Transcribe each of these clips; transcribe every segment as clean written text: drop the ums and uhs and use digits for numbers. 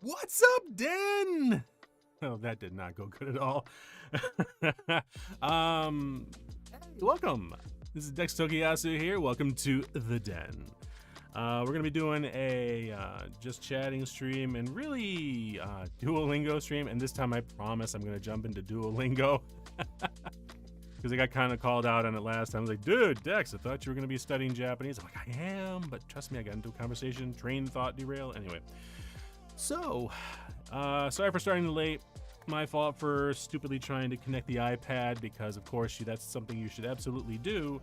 What's up, Den? Oh, that did not go good at all. Welcome. This is Dex Tokiyasu here. Welcome to the Den. We're gonna be doing a just chatting stream and really Duolingo stream. And this time, I promise, I'm gonna jump into Duolingo because I got kind of called out on it last time. I was like, dude, Dex, I thought you were gonna be studying Japanese. I'm like, I am, but trust me, I got into a conversation, train thought derail. Anyway. So, sorry for starting late. My fault for stupidly trying to connect the iPad because, of course, that's something you should absolutely do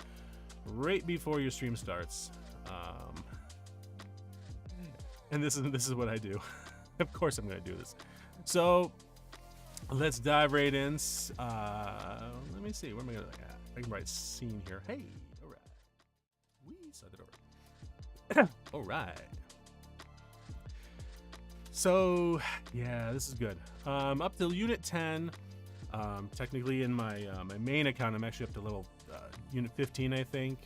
right before your stream starts. And this is what I do. Of course, I'm going to do this. So, let's dive right in. Let me see. Where am I going to? I can write scene here. Hey, all right. We set it over. All right. So, yeah, this is good. Up till Unit 10. Technically, in my my main account, I'm actually up to level Unit 15, I think.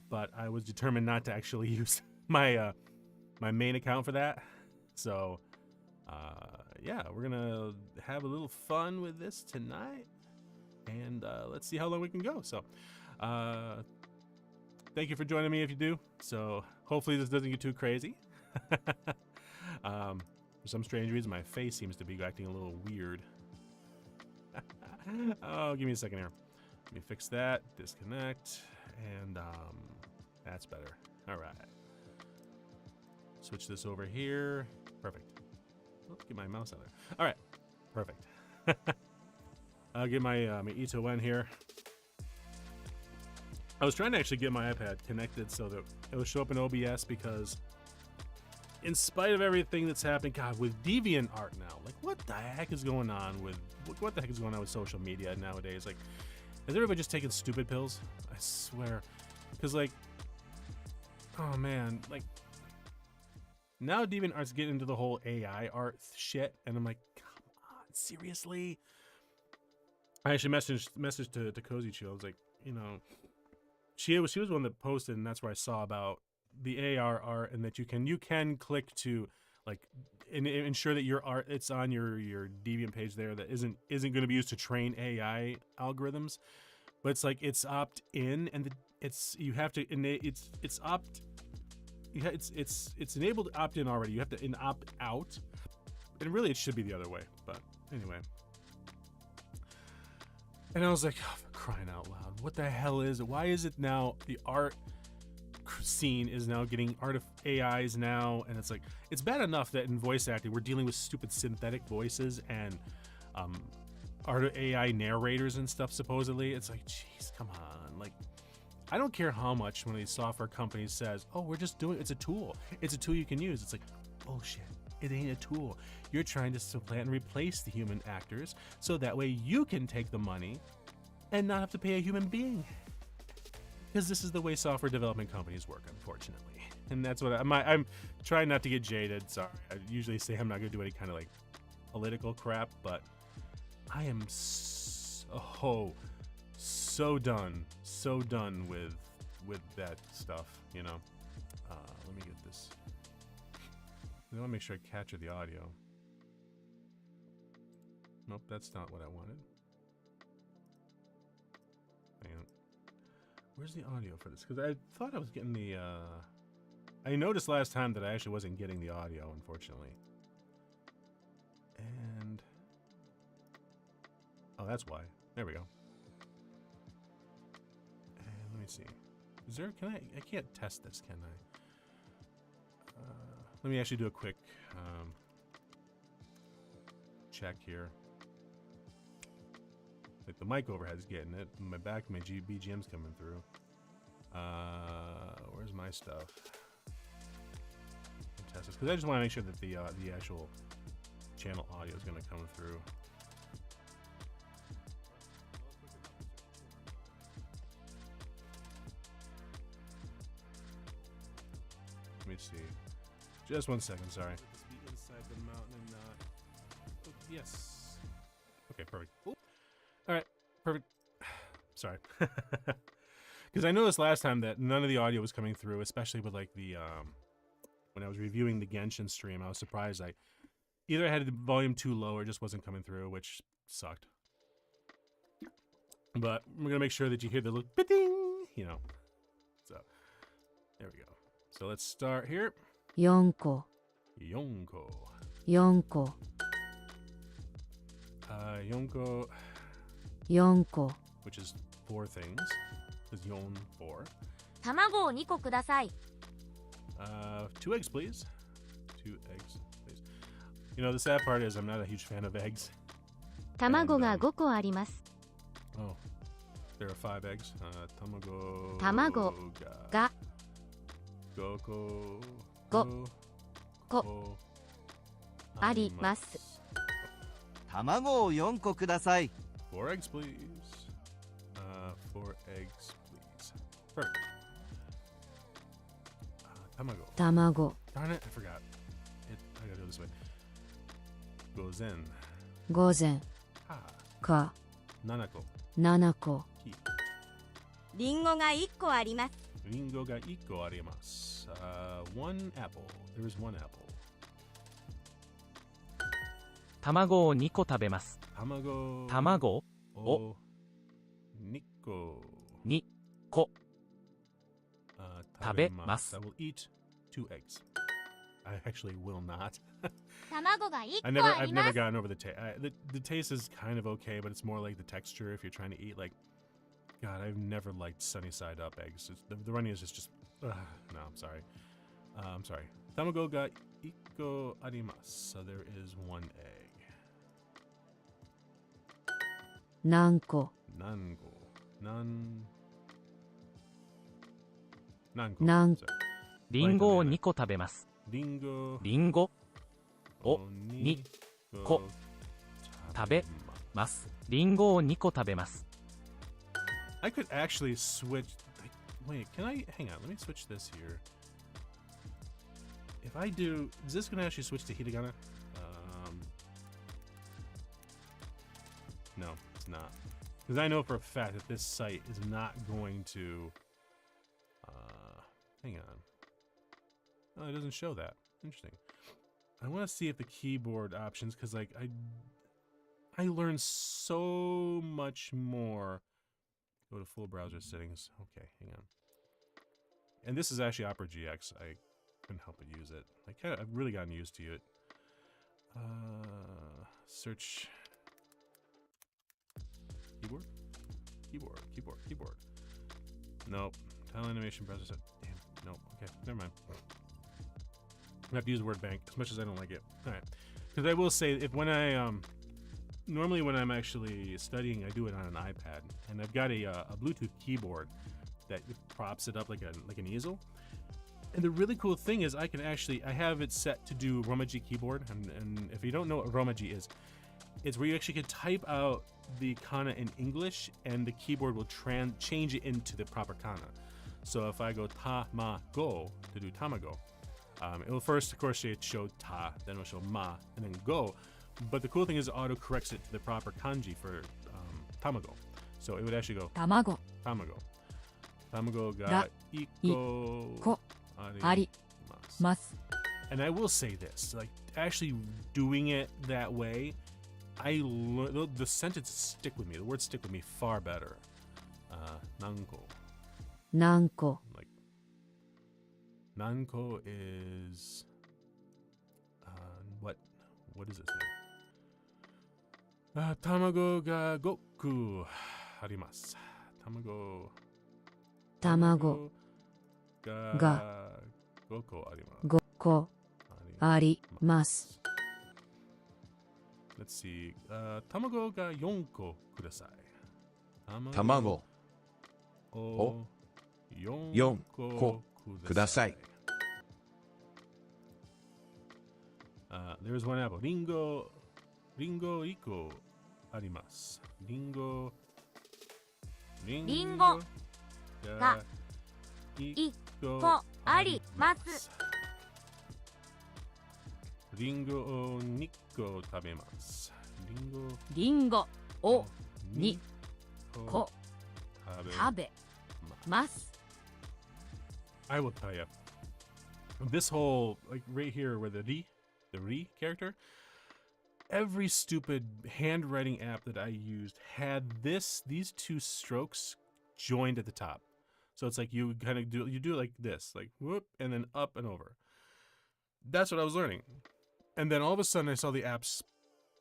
But I was determined not to actually use my my main account for that. So, yeah, we're gonna have a little fun with this tonight, and let's see how long we can go. So, thank you for joining me if you do. So, hopefully, this doesn't get too crazy. For some strange reason, my face seems to be acting a little weird. Oh, give me a second here. Let me fix that, disconnect, and that's better. All right. Switch this over here. Perfect. Let's get my mouse out there. All right. Perfect. I'll get my my Ito N here. I was trying to actually get my iPad connected so that it would show up in OBS because in spite of everything that's happening, God, with DeviantArt now, like what the heck is going on with social media nowadays? Like, is everybody just taking stupid pills? I swear, because like, oh man, like now DeviantArt's getting into the whole AI art shit, and I'm like, come on, seriously? I actually messaged to Cozy Chill. I was like, you know, she was one that posted, and that's where I saw about the AR art, and that you can click to like ensure that your art, it's on your Deviant page there, that isn't going to be used to train AI algorithms, but it's like it's opt in, and it's enabled to opt in already. You have to opt out, and really it should be the other way, but anyway. And I was like, oh, for crying out loud, what the hell is it? Why is it now the art scene is now getting AIs now? And it's like, it's bad enough that in voice acting we're dealing with stupid synthetic voices and AI narrators and stuff, supposedly. It's like, jeez, come on. Like, I don't care how much one of these software companies says, oh, we're just doing, it's a tool you can use. It's like, bullshit. It ain't a tool. You're trying to supplant and replace the human actors so that way you can take the money and not have to pay a human being. Because this is the way software development companies work, unfortunately. And that's what I'm trying not to get jaded. Sorry, I usually say I'm not going to do any kind of like political crap, but I am so done with that stuff, you know. Let me get this. I want to make sure I capture the audio. Nope, that's not what I wanted. Hang on. Where's the audio for this? Because I thought I was getting the, I noticed last time that I actually wasn't getting the audio, unfortunately. And, oh, that's why. There we go. And let me see. Is there, I can't test this, can I? Let me actually do a quick check here. Like the mic overhead's getting it. My BGM's coming through. Where's my stuff? Test this because I just want to make sure that the actual channel audio is going to come through. Let me see. Just 1 second. Sorry. Inside the mountain and not. Yes. Okay. Perfect. Ooh. All right, perfect. Sorry. Because I noticed last time that none of the audio was coming through, especially with like the when I was reviewing the Genshin stream. I was surprised Either I had the volume too low or it just wasn't coming through, which sucked. But we're gonna make sure that you hear the little ding, you know. So there we go. So let's start here. 4個 Yonko. 4個 Yonko, 4個 which is 4 things. Is yon 4. 卵を2個ください。 2 eggs, please. 2 eggs, please. You know, the sad part is I'm not a huge fan of eggs. 卵が5個あります。 Oh, there are 5 eggs. Tamago. 卵が 5個あります。卵を4個ください。 4 eggs, please. 4 eggs, please. Perfect. Tamago. 卵 Darn it, I forgot. I gotta go this way. Gozen. 午前 Ha. か Nanako. 7個 Ki. リンゴが1個あります。 Ringo ga 1個あります. 1 apple. There is 1 apple. 卵を2個食べます。 Tamago. 卵 O. Niko. 2個 Tabemasu. ます。 I will eat 2 eggs. I actually will not. 卵が1 I've 個あ never ります。 gotten over the taste. The taste is kind of okay, but it's more like the texture if you're trying to eat. Like, God, I've never liked sunny side up eggs. The runny is just no, I'm sorry. I'm sorry. Tamago ga 1個あります. So there is 1 egg. 何個 Nango. Nan. なん Sorry. リンゴを2個食べます。 Ringo. リンゴを Ni. こ食べます。リンゴを2個食べます。 I could actually switch. Wait, can I? Hang on, let me switch this here. If I do, is this going to actually switch to hiragana? No, it's not. Because I know for a fact that this site is not going to. Hang on. Oh, it doesn't show that. Interesting. I want to see if the keyboard options, because like I learned so much more. Go to full browser settings. Okay, hang on. And this is actually Opera GX. I couldn't help but use it. I've really gotten used to it. Search. Keyboard. Nope. Tile animation browser set. Damn. Nope. Okay, never mind. I have to use word bank as much as I don't like it. All right. Because I will say, normally when I'm actually studying, I do it on an iPad, and I've got a Bluetooth keyboard that props it up like an easel. And the really cool thing is I have it set to do Romaji keyboard, and if you don't know what Romaji is, it's where you actually can type out the kana in English, and the keyboard will change it into the proper kana. So if I go ta-ma-go to do tamago, it will first, of course, show ta, then it will show ma, and then go. But the cool thing is it auto-corrects it to the proper kanji for tamago. So it would actually go 卵 tamago. Tamago ga が iko こあり arimasu. ます And I will say this, like actually doing it that way, the sentences stick with me. The words stick with me far better. Nanko. 何個 Like Nanko is what is this name? Tamago ga goku arimasu. Tamago 卵 ga goku arimasu. 5個あります Let's see. Tamago ga 4個ください。卵を4 4個個ください。There's one apple. リンゴ1個あります。リンゴが1個あります。リンゴを2個食べます。リンゴを2 2個食べます I will tell you, this whole, like right here where the ri character, every stupid handwriting app that I used had these two strokes joined at the top. So it's like you kind of do it like this, like whoop, and then up and over. That's what I was learning. And then all of a sudden I saw the apps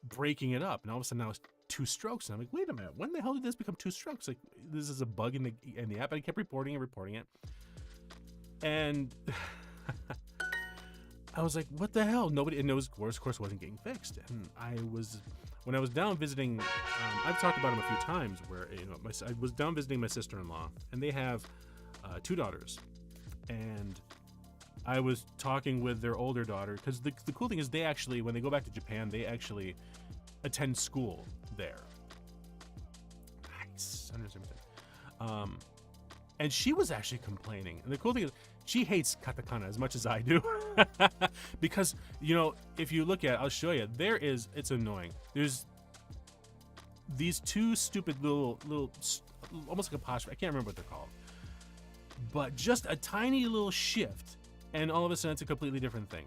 breaking it up, and all of a sudden now it's 2 strokes, and I'm like, wait a minute, when the hell did this become 2 strokes? Like, this is a bug in the app. And I kept reporting it, and I was like, what the hell? Nobody, and it was, of course, wasn't getting fixed. And when I was down visiting, I've talked about him a few times, where I was down visiting my sister-in-law, and they have 2 daughters, and I was talking with their older daughter, because the cool thing is they actually, when they go back to Japan, they actually attend school there. Nice. And she was actually complaining. And the cool thing is she hates katakana as much as I do. Because, if you look at it, I'll show you, it's annoying. There's these 2 stupid little almost like apostrophe. I can't remember what they're called. But just a tiny little shift, and all of a sudden it's a completely different thing.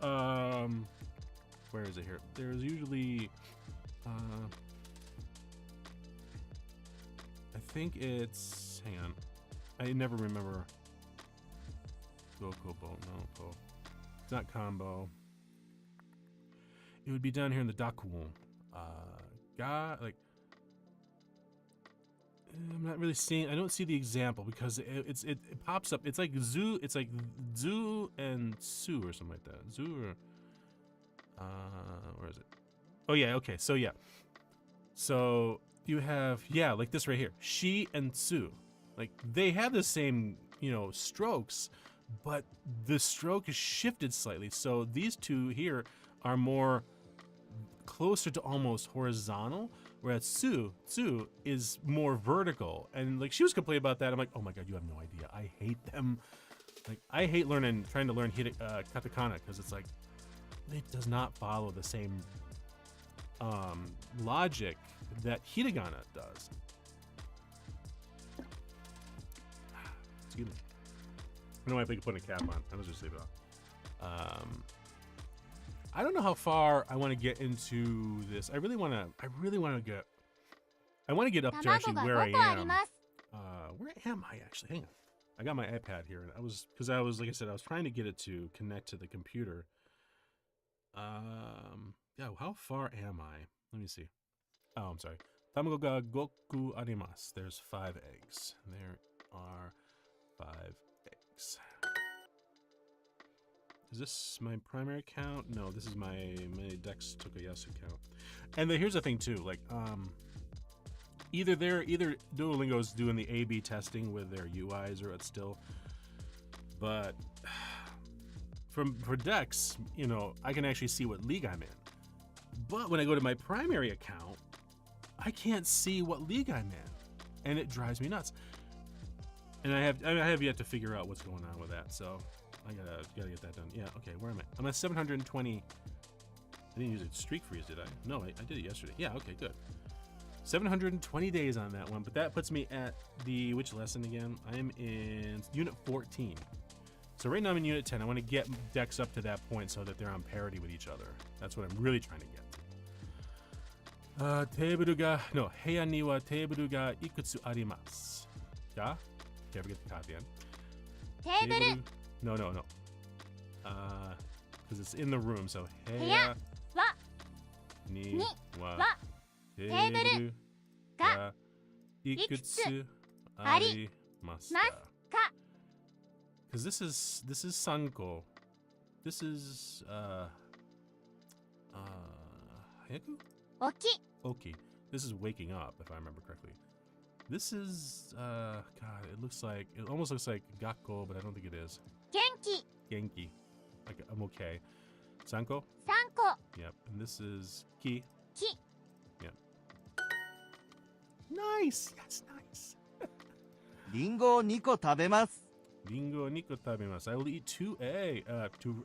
Where is it here? There's usually, I think it's, hang on. I never remember. Gokobo, no, po. It's not combo. It would be down here in the dakuon. I'm not really seeing, I don't see the example because it pops up. It's like zoo and su or something like that. Zoo or, where is it? Oh yeah, okay, so yeah. So you have, like this right here. Shi and su. Like, they have the same, strokes, but the stroke is shifted slightly. So these 2 here are more closer to almost horizontal, whereas Tsu is more vertical. And like, she was complaining about that. I'm like, oh my god, you have no idea. I hate them. Like, I hate trying to learn katakana, because it's like, it does not follow the same logic that hiragana does. Excuse me. I don't know if I could put a cap on. I'll just leave it on. I don't know how far I want to get into this. I want to get up to actually where I am. Where am I actually? Hang on. I got my iPad here, and like I said, I was trying to get it to connect to the computer. Yeah, how far am I? Let me see. Oh, I'm sorry. Tamago ga goku arimasu. There's 5 eggs. There are 5 eggs. Is this my primary account? No, this is my Dex Tokuyasu account. And here's the thing too, like, either Duolingo's doing the A/B testing with their UIs, or it's still, but for Dex, I can actually see what league I'm in. But when I go to my primary account, I can't see what league I'm in, and it drives me nuts. And I have yet to figure out what's going on with that, so I gotta get that done. Yeah, okay, where am I? I'm at 720. I didn't use a streak freeze, did I? No, I did it yesterday. Yeah, okay, good. 720 days on that one, but that puts me at which lesson again? I am in Unit 14. So right now I'm in Unit 10. I want to get decks up to that point so that they're on parity with each other. That's what I'm really trying to get to. Teiburu ga, no, heya ni wa teiburu ga ikutsu arimasu. Ga? Okay, I forget the ka at the end. Teiburu. No. Because it's in the room, so heya ni wa teiburu ga ikutsu arimasu. Because this is sanko. This is hayaku? Oki. This is waking up, if I remember correctly. This is god, it almost looks like gakko, but I don't think it is. Genki. Like, I'm okay. Sanko? Yep. And this is ki. Yep. Nice. That's nice. リンゴを2個食べます。 Ringo Nico tabimasu. I will eat 2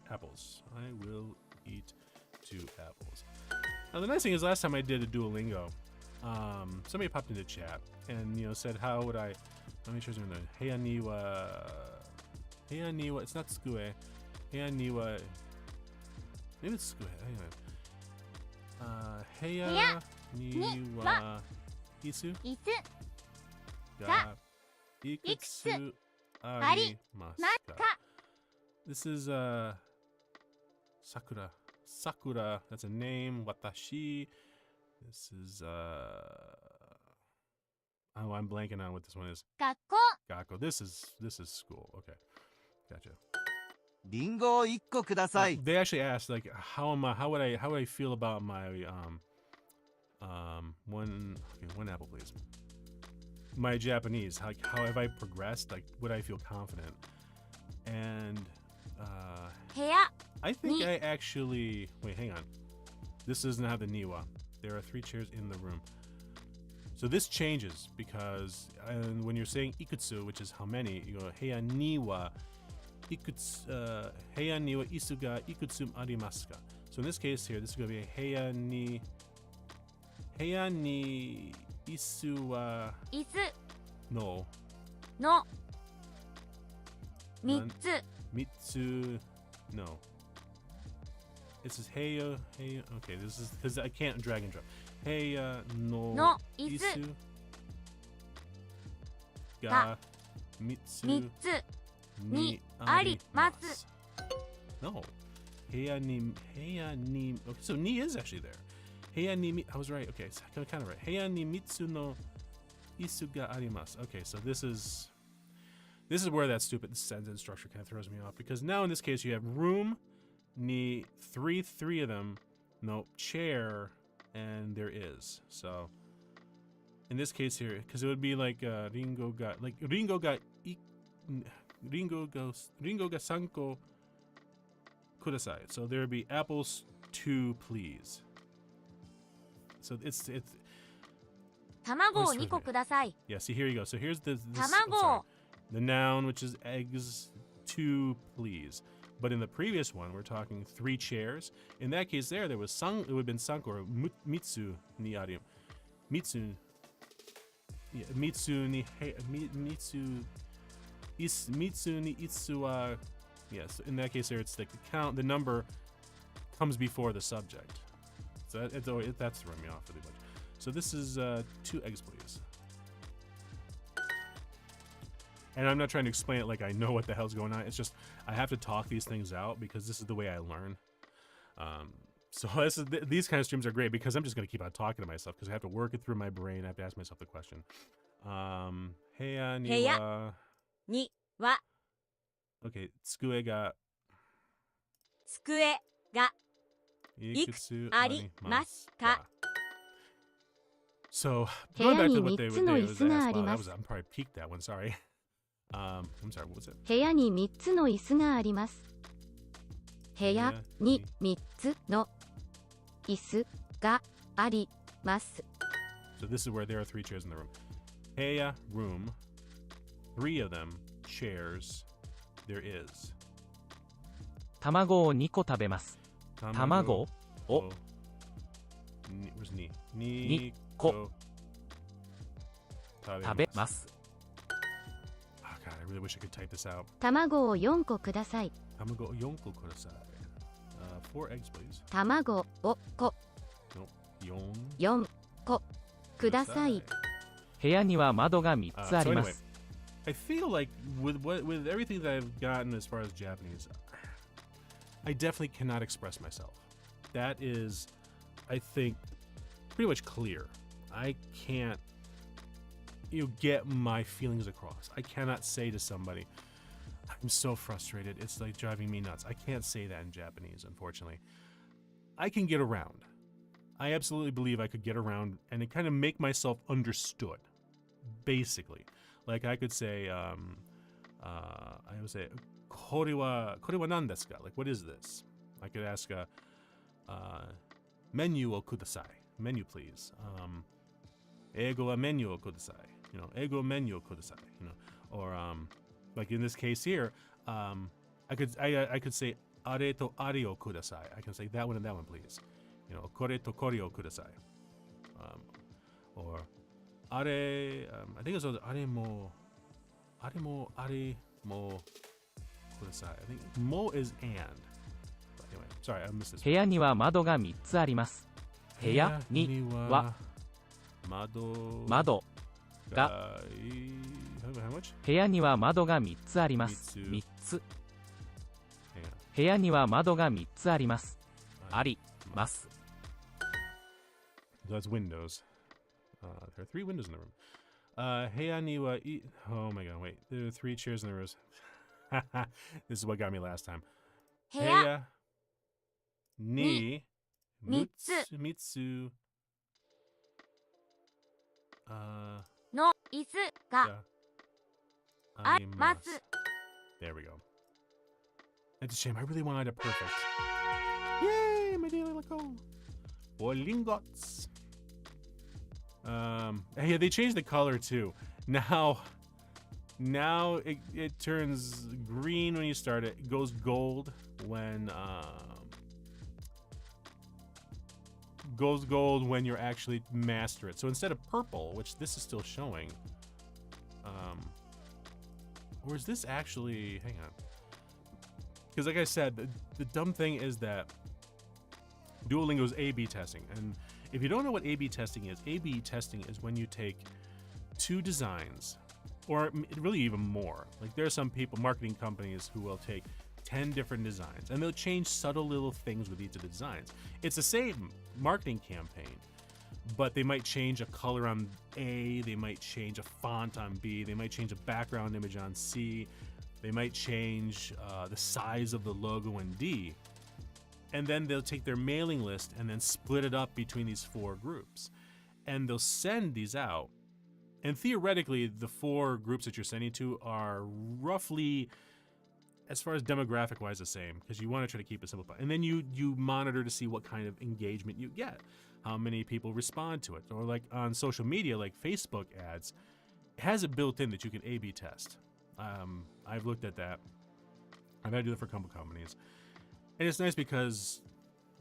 apples. I will eat 2 apples. Now the nice thing is, last time I did a Duolingo, somebody popped into chat and said, how would I? Let me make sure it's in there. Heya ni wa. It's not tsukue. Heya ni wa. Maybe it's tsukue. Heya ni wa isu 椅子 ga ikutsu arimasu ka. This is Sakura. Sakura, that's a name. Watashi. This is oh, I'm blanking on what this one is. 学校 Gakko. This is school. Okay. Gotcha. リンゴを1個ください。 They actually asked like how would I feel about my one apple please. My Japanese, how have I progressed? Like would I feel confident? And 部屋 I think I actually wait, hang on. This doesn't have the niwa. There are 3 chairs in the room. So this changes because when you're saying ikutsu, which is how many, you go heya niwa ikutsu heya niwa isu ga ikutsu arimasu ka. So in this case here, this is going to be heya ni isu wa 椅子 no の3つ mitsu no. This is heya. Okay, this is because I can't drag and drop. Heya no No isu isu ga mitsu 3つ ni arimasu. No. Heya ni. Okay, so ni is actually there. Heya ni. I was right. Okay, so kind of right. Heya ni mitsu no isu ga arimasu. Okay, so this is where that stupid sentence structure kind of throws me off because now in this case you have room, ni three of them, no chair, and there is. So in this case here, because it would be like Ringo ga sanko kudasai. So there would be apples 2 please. So it's 卵を2個ください yeah. See here you go. So here's the 卵 the noun, which is eggs 2 please. But in the previous one, we're talking 3 chairs. In that case, there was it would have been sanko or mitsu ni arium. Mitsu ni itsu wa. Yes, in that case, there it's like the number comes before the subject. So that's throwing me off really much. So this is 2 eggs, please. And I'm not trying to explain it like I know what the hell's going on. It's just I have to talk these things out because this is the way I learn. So these kind of streams are great because I'm just going to keep on talking to myself because I have to work it through my brain. I have to ask myself the question. Heya ni wa. には Okay, tsukue ga 机が ikutsu ありますか So 部 going 屋 back に to what they 3つの would 椅子が ask, あり wow, ます I'm probably peaked that one. Sorry. I'm sorry. What was it? 部屋に3つの椅子があります部屋に3つの椅子があります So this is where there are 3 chairs in the room. Heya, room. 3 of them, chairs. There is. 卵を2個食べます。卵を Where's ni? 2個食べます。 Oh god, I really wish I could type this out. 卵を4個ください Tamago yonko kudasai. 4 eggs, please. 卵をこ No. Yon. 4個ください部屋には窓が3つありま So anyway, す。 I feel like with everything that I've gotten as far as Japanese, I definitely cannot express myself. That is, I think, pretty much clear. I can't, get my feelings across. I cannot say to somebody, I'm so frustrated. It's like driving me nuts. I can't say that in Japanese, unfortunately. I can get around. I absolutely believe I could get around and kind of make myself understood, basically. Like I could say, I would say, これは何ですか? Like, what is this? I could ask, menuをください. Menu, please. 英語はメニューをください. Ego menu kudasai, or like in this case here, I could say are to ari o kudasai. I can say that one and that one, please. Kore to kore o kudasai. Or are, I think it's are mo kudasai. I think mo is and. But anyway, sorry, I missed this. 部屋には窓が3つあります。部屋には窓が How much? 部屋には窓が3つあります3 3つ Hang on. 部屋には窓が3つありますあります So that's windows. There are 3 windows in the room. Heya ni wa oh my god, wait. There are 3 chairs in the room. This is what got me last time. 部屋 ni 3つ mitsu の椅子が あります There we go. It's a shame. I really wanted it perfect. Yay, my daily loco. Bolingots. Yeah, they changed the color too. Now it turns green when you start it. It goes gold when you're actually master it. So instead of purple, which this is still showing, or is this actually? Hang on. Because like I said, the dumb thing is that Duolingo's A/B testing, and if you don't know what A/B testing is when you take 2 designs, or really even more. Like there are some people, marketing companies, who will take 10 different designs, and they'll change subtle little things with each of the designs. It's the same marketing campaign, but they might change a color on A, they might change a font on B, they might change a background image on C, they might change the size of the logo in D. And then they'll take their mailing list and then split it up between these 4 groups. And they'll send these out. And theoretically, the 4 groups that you're sending to are roughly, as far as demographic-wise, the same, because you want to try to keep it simple. And then you monitor to see what kind of engagement you get, how many people respond to it. Or like on social media, like Facebook ads, it has it built in that you can A/B test. I've looked at that. I've had to do that for a couple companies. And it's nice because,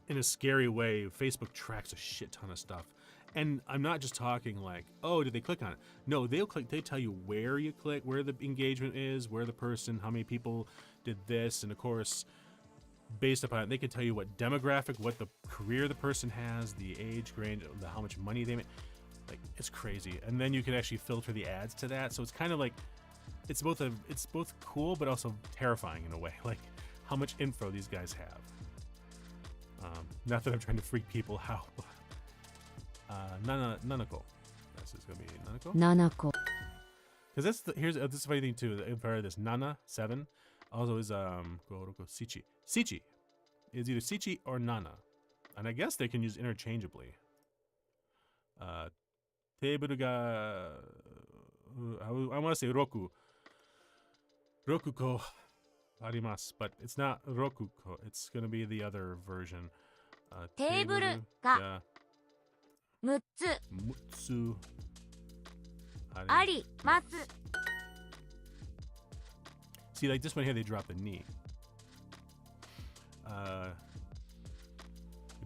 in a scary way, Facebook tracks a shit ton of stuff. And I'm not just talking like, oh, did they click on it? No, they tell you where you click, where the engagement is, where the person, how many people did this. And of course, based upon it, they can tell you what demographic, what the career the person has, the age range, how much money they make. Like, it's crazy. And then you can actually filter the ads to that. So it's kind of like, it's both cool, but also terrifying in a way. Like, how much info these guys have. Not that I'm trying to freak people out. Nanako. This is gonna be Nanako. 7個 Because this is a funny thing too. For this Nana 7 also is Sichi. Sichi is either Sichi or Nana, and I guess they can use interchangeably. Table ga I want to say Roku. Rokuko arimasu, but it's not Rokuko. It's gonna be the other version. テーブルが 6つ Mutsu あります See, like this one here, they drop the ni.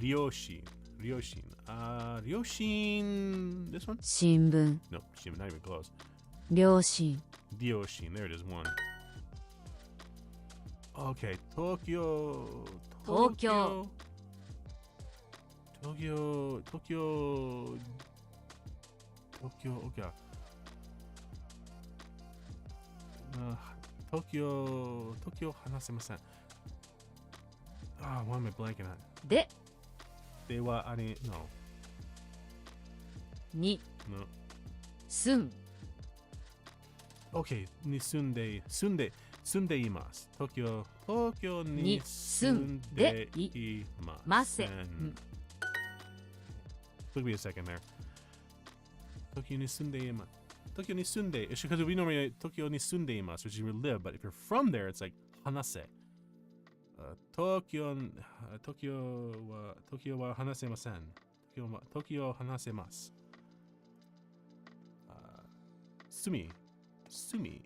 Ryoshin. Ryoshin. This one? 新聞 No, Shima, not even close. 両親 Ryoshin. There it is, 1. Okay, Tokyo. Tokyo. Okay. Tokyo 話せません. Why am I blanking on? で They wa ani no. に No. 住ん Okay, に住んでいます. Tokyo にに住んでいまませせん. Took me a second there. Tokyo ni sunde ima. Tokyo ni sunde. Because we normally Tokyo ni sunde imasu, which is you live, but if you're from there, it's like hanase. Tokyo wa hanasemasen. Tokyo hanasemasu. Sumi. Sumi.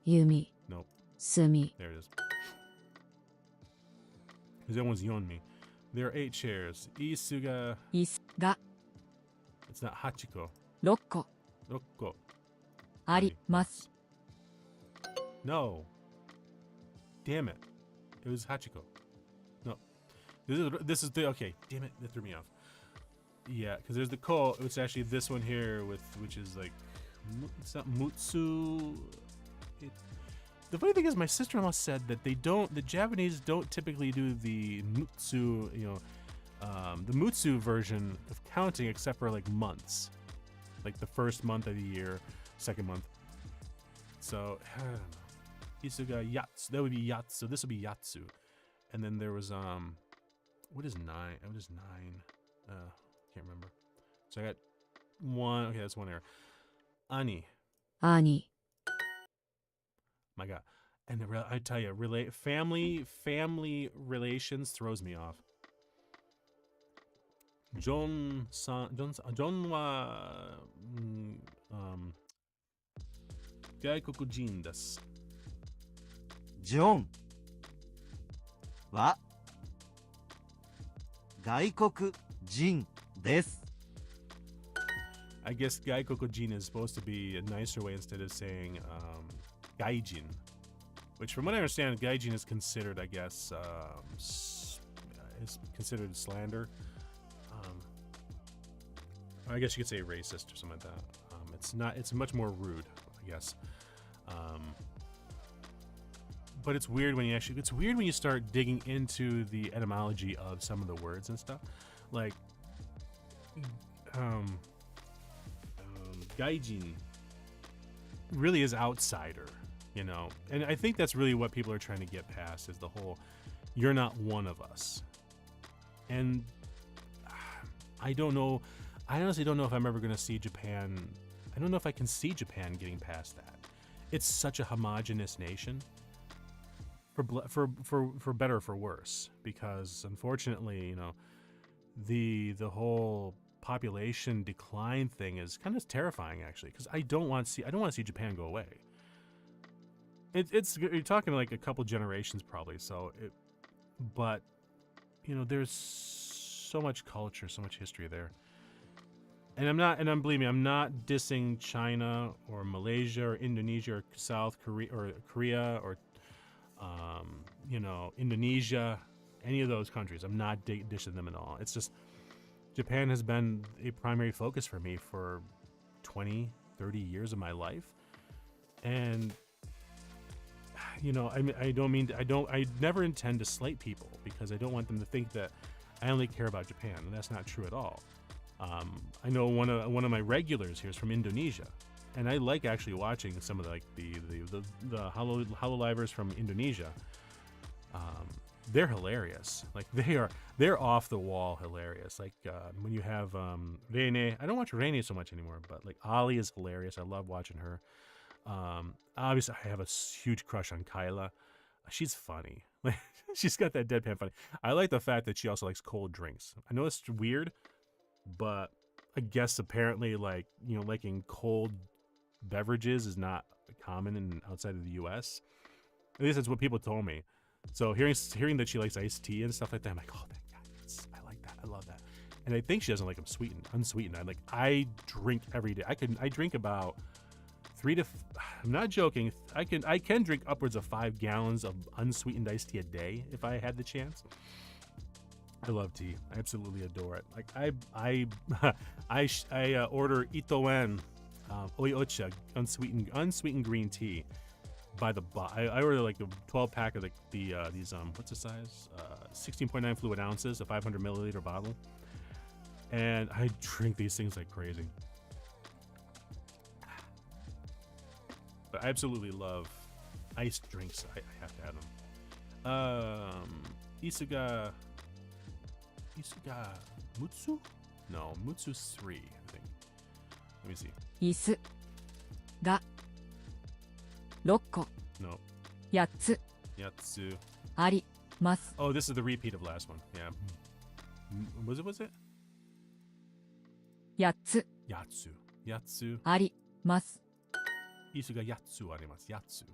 弓 Nope. 住 There it is. Because that one's Yonmi. There are 8 chairs. Isuga. 椅子が It's not Hachiko. 6個 Rokko. あります No. Damn it. It was Hachiko. No. This is the okay. Damn it, that threw me off. Yeah, because there's the ko. It's actually this one here which is like, it's not mutsu. The funny thing is, my sister-in-law said that the Japanese don't typically do the mutsu, the mutsu version of counting except for like months, like the first month of the year, second month. So I don't know. Isuga yatsu. That would be yatsu. This would be yatsu. And then there was what is 9? What is 9? Can't remember. So I got 1. Okay, that's 1 error. Ani. 兄 My God. And I tell you, family relations throws me off. John wa 外国人です。ジョンは外国人です。 I guess 外国人 is supposed to be a nicer way instead of saying gaijin, which from what I understand, gaijin is considered, I guess, is considered slander. I guess you could say racist or something like that. It's not. It's much more rude, I guess. But it's weird when it's weird when you start digging into the etymology of some of the words and stuff. Like, gaijin really is outsider, and I think that's really what people are trying to get past is the whole, you're not one of us. And I don't know. I honestly don't know if I'm ever going to see Japan. I don't know if I can see Japan getting past that. It's such a homogenous nation, for better or for worse, because unfortunately, the whole population decline thing is kind of terrifying, actually, because I don't want to see Japan go away. You're talking like a couple generations probably, but there's so much culture, so much history there. And believe me, I'm not dissing China or Malaysia or Indonesia or South Korea or Indonesia, any of those countries. I'm not dishing them at all. It's just Japan has been a primary focus for me for 20, 30 years of my life. And I never intend to slight people, because I don't want them to think that I only care about Japan, and that's not true at all. I know one of my regulars here is from Indonesia, and I like actually watching some of the hololivers from Indonesia. They're hilarious. Like they're off the wall hilarious. Like when you have Rene. I don't watch Rene so much anymore, but like Ali is hilarious. I love watching her. Obviously, I have a huge crush on Kyla. She's funny. Like she's got that deadpan funny. I like the fact that she also likes cold drinks. I know it's weird, but I guess apparently liking cold beverages is not common outside of the U.S. At least that's what people told me. So hearing that she likes iced tea and stuff like that, I'm like, oh, I like that. I love that. And I think she doesn't like them unsweetened. I drink every day. I drink about 3 to. I'm not joking. I can drink upwards of 5 gallons of unsweetened iced tea a day if I had the chance. I love tea. I absolutely adore it. Like I order Itoen Oiocha unsweetened green tea by the I order like a 12-pack of these what's the size? 16.9 fluid ounces, a 500 milliliter bottle, and I drink these things like crazy. But I absolutely love iced drinks. I have to have them. Isuga Mutsu? No, Mutsu's 3, I think. Let me see. 椅子が6個 No. 8つ Yatsu. あります Oh, this is the repeat of last one. Yeah. Was it? 8つ Yatsu. あります Isuga yatsu arimasu. Yatsu.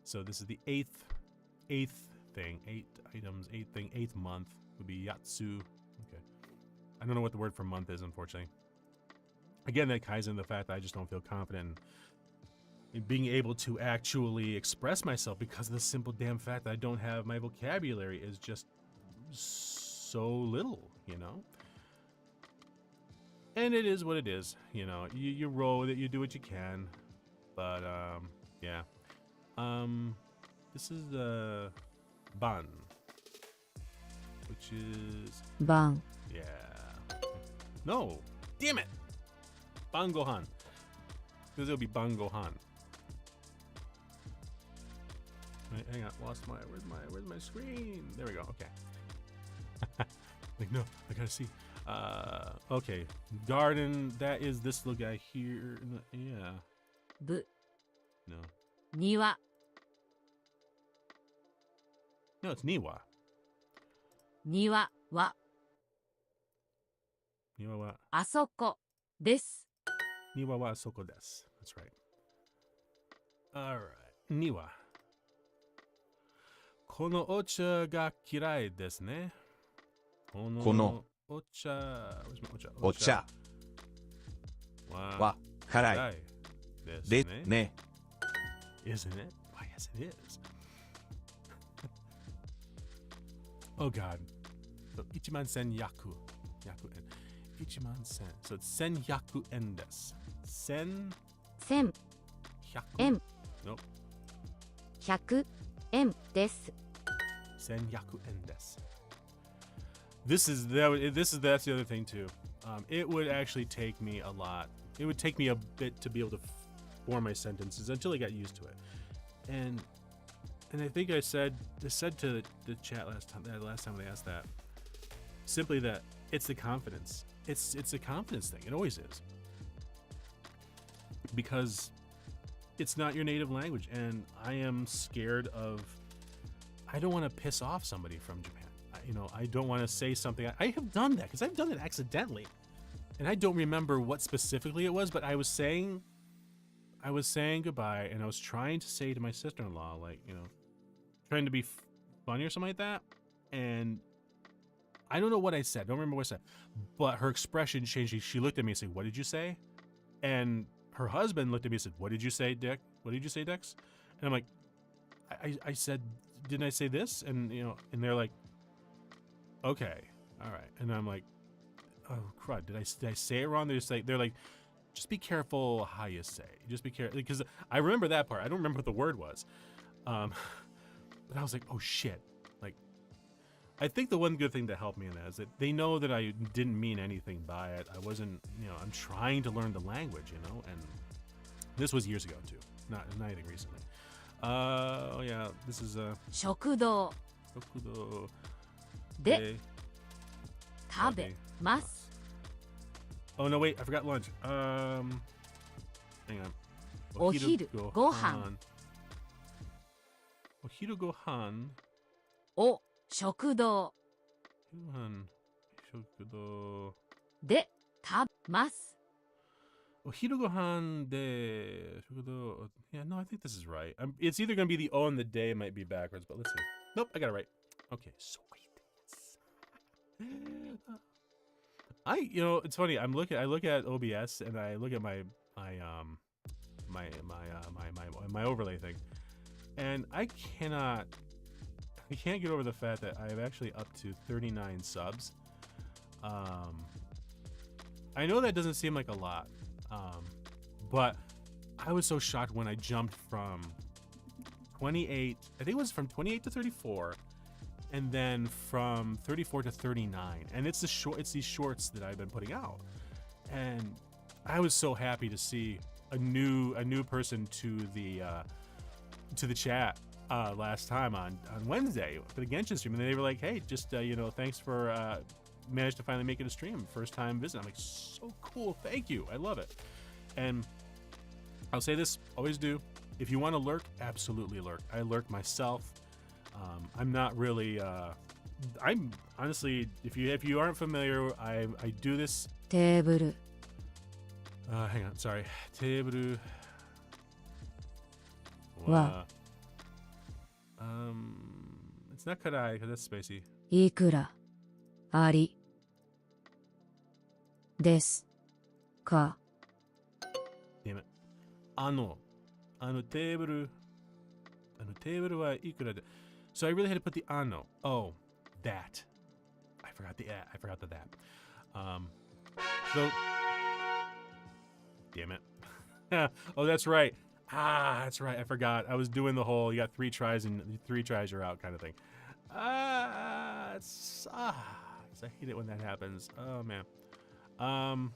So this is the eighth thing. 8 items, 8th month would be yatsu. Okay. I don't know what the word for month is, unfortunately. Again, that ties into the fact that I just don't feel confident in being able to actually express myself because of the simple damn fact that I don't have my vocabulary is just so little, you know? And it is what it is, you know. You roll with it, you do what you can. But, yeah. This is, ban. Which is... 晩 Yeah. No! Damn it! Ban gohan. Because it'll be ban gohan. Wait, hang on. Lost my... Where's my screen? There we go. Okay. Like, no. I gotta see. Okay. Garden. That is this little guy here. Yeah. 部 No. 庭 No, it's Niwa. 庭は Niwa wa... あそこです Niwa wa soko desu. That's right. Alright. Niwa. このお茶が嫌いですね。このお茶。Where's my お茶？お茶は辛い辛いですね。Isn't it? Why, yes, it is. Oh, God. So, 11100 yaku en. 11000. So, it's 1100 en desu. 1000 1100. 円 Nope. 100円です 1100 en desu. That's the other thing, too. It would actually take me a lot. It would take me a bit to be able to form my sentences until I got used to it. And I think I said to the chat last time I asked that, simply that it's the confidence. It's a confidence thing. It always is. Because it's not your native language, and I am scared of... I don't want to piss off somebody from Japan. I don't want to say something. I have done that, because I've done it accidentally. And I don't remember what specifically it was, but I was saying goodbye, and I was trying to say to my sister-in-law, like, trying to be funny or something like that. And I don't know what I said. I don't remember what I said. But her expression changed. She looked at me and said, "What did you say?" And her husband looked at me and said, "What did you say, Dick? What did you say, Dix?" And I'm like, I said, "Didn't I say this?" And, and they're like, "Okay, all right." And I'm like, "Oh, crud. Did I say it wrong?" They're like, just be careful how you say. Just be careful. Because I remember that part. I don't remember what the word was. But I was like, oh, shit. Like, I think the one good thing that helped me in that is that they know that I didn't mean anything by it. I wasn't, I'm trying to learn the language, and this was years ago, too. Not anything recently. Oh, yeah. This is 食堂 Shokudo で食べます Oh, no, wait. I forgot lunch. Hang on. お昼ご飯 Ohiru gohan. お食堂 Gohan. Shokudo. で食べます Ohiru gohan de shokudo. Yeah, no, I think this is right. It's either going to be the O and the de might be backwards, but let's see. Nope, I got it right. Okay, sweet. It's funny. I look at OBS and I look at my overlay thing, and I can't get over the fact that I have actually up to 39 subs. I know that doesn't seem like a lot, but I was so shocked when I jumped from 28. I think it was from 28 to 34. And then from 34 to 39, and it's these shorts that I've been putting out, and I was so happy to see a new person to the chat last time on Wednesday for the Genshin stream, and they were like, "Hey, just thanks for managed to finally make it a stream, first time visit." I'm like, so cool, thank you, I love it. And I'll say this, always do: if you want to lurk, absolutely lurk. I lurk myself. I'm not really. I'm honestly, if you aren't familiar, I do this. テーブル Hang on, sorry. Table. Wa. It's not karai because that's spacey. いくらありですか Damn it. テーブルはいくらで. So I really had to put the ano. Oh, that. I forgot forgot the I forgot that. So, damn it. Oh, that's right. That's right. I forgot. I was doing the whole, you got 3 tries and 3 tries you're out kind of thing. It sucks. I hate it when that happens. Oh, man. Man,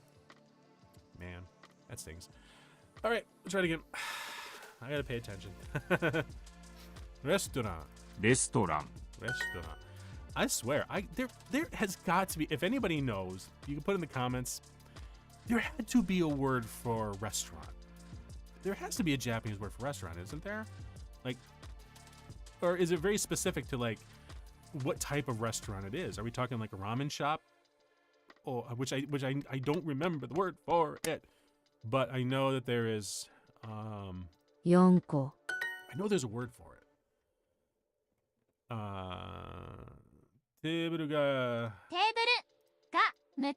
that stings. All right, we'll try it again. I gotta pay attention. Restaurant. レストラン Restaurant. I swear, there has got to be, if anybody knows, you can put in the comments, there had to be a word for restaurant. There has to be a Japanese word for restaurant, isn't there? Like, or is it very specific to like what type of restaurant it is? Are we talking like a ramen shop? Oh, which I don't remember the word for it, but I know that there is. 4個 I know there's a word for it. テーブルがテーブルが6つ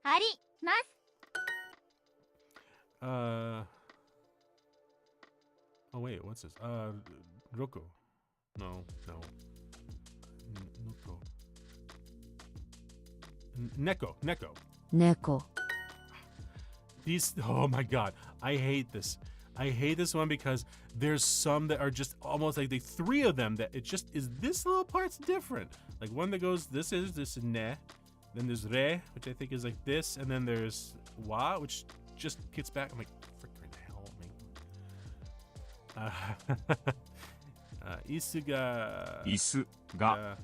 あります。Oh wait, what's this? Roko. No. Noko. Neko. 猫 These, oh my god, I hate this. I hate this one because there's some that are just almost like the 3 of them that it just is this little part's different. Like one that goes, this is ne, then there's re, which I think is like this, and then there's wa, which just gets back. I'm like, freaking hell, man. Isu ga, 椅子が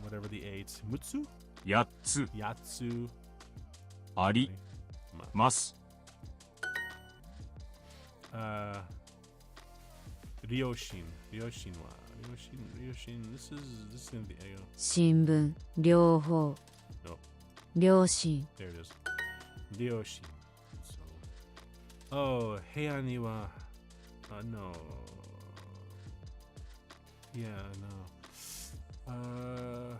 whatever the 8, mutsu, 8つ yatsu, あります Ryoshin. Ryoshin. This is gonna be A. 新聞両方 No. 両親 There it is. Ryoshin. So. Oh, Heiani wa. No. Yeah, no.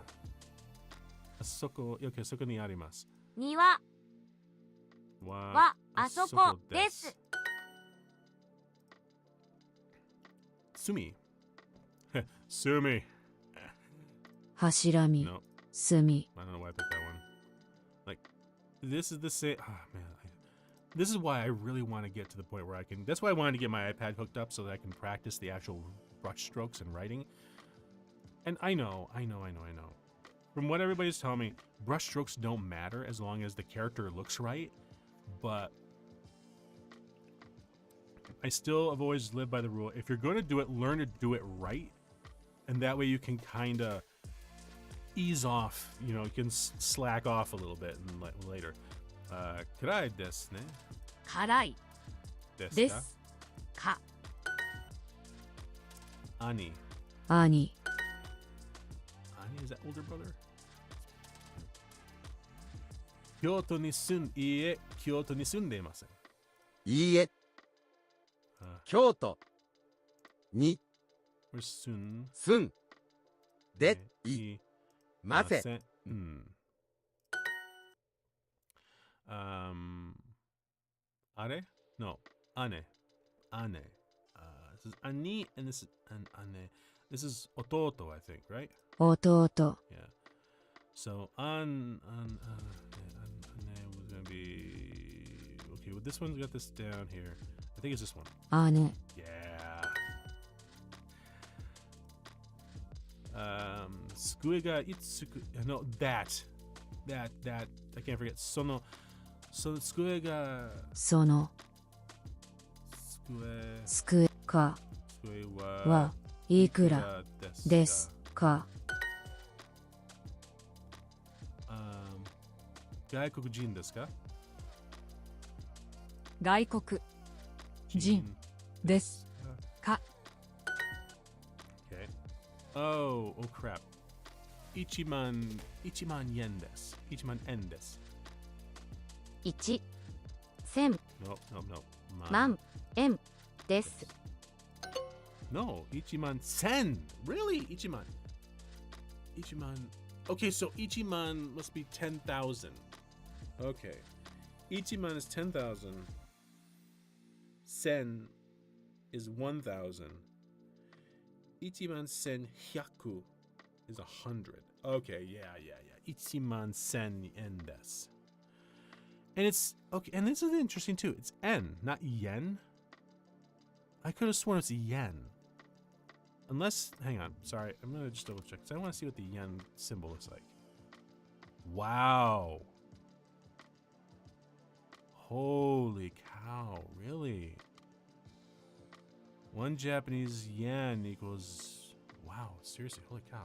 Asoko. Okay, soko ni arimasu. 庭 Wa. はあそこです。 Sumi. Sumi. 柱見 No. 隅 I don't know why I picked that one. Like, this is the same. Oh, man. This is why I really want to get to the point where I can. That's why I wanted to get my iPad hooked up so that I can practice the actual brush strokes and writing. And I know. From what everybody's telling me, brush strokes don't matter as long as the character looks right. But I still have always lived by the rule. If you're going to do it, learn to do it right. And that way you can kind of ease off. You know, you can slack off a little bit and later. Karai desu ne. 辛い Desu で ka? すか Ani. 兄 Ani, is that older brother? 京都に住ん、いいえ、京都に住んでいません。いいえ、あ京都に Or 住ん住んででいません。うん。あれ No. Ane. Ane. This is Ani and this is Ane. This is Ototo, I think, right? 弟 Yeah. So Ane was gonna be okay. Well, this one's got this down here. I think it's this one. 姉 Yeah. Skue ga itsuku. No, that. I can't forget. Sono. So skue ga. その Skue. 机か Skue はいくら desu ですか Gaikokujin desu ka? 外国人ですか Okay. Oh crap. Ichiman yen desu. Ichiman en desu. 1千 No. 万円です No, Ichiman sen. Really? Ichiman. Okay, so Ichiman must be 10,000. Okay. Ichiman is 10,000. Sen is 1,000. Ichiman sen hyaku is 100. Okay, yeah. 1,000,000 yen desu. And it's okay, and this is interesting too. It's yen, not yen. I could have sworn it's yen. Unless, hang on, sorry, I'm gonna just double check because I want to see what the yen symbol looks like. Wow. Holy cow, really? 1 Japanese yen equals, wow, seriously, holy cow.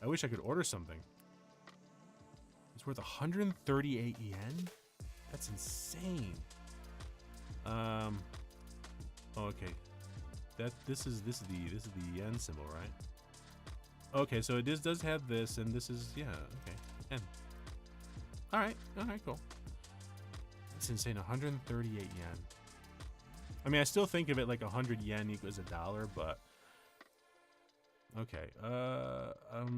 I wish I could order something. It's worth 138 yen? That's insane. Okay. This is the yen symbol, right? Okay, so it does have this, and this is, yeah, okay, yen. All right, cool. It's insane, 138 yen. I mean, I still think of it like 100 yen equals $1, but okay.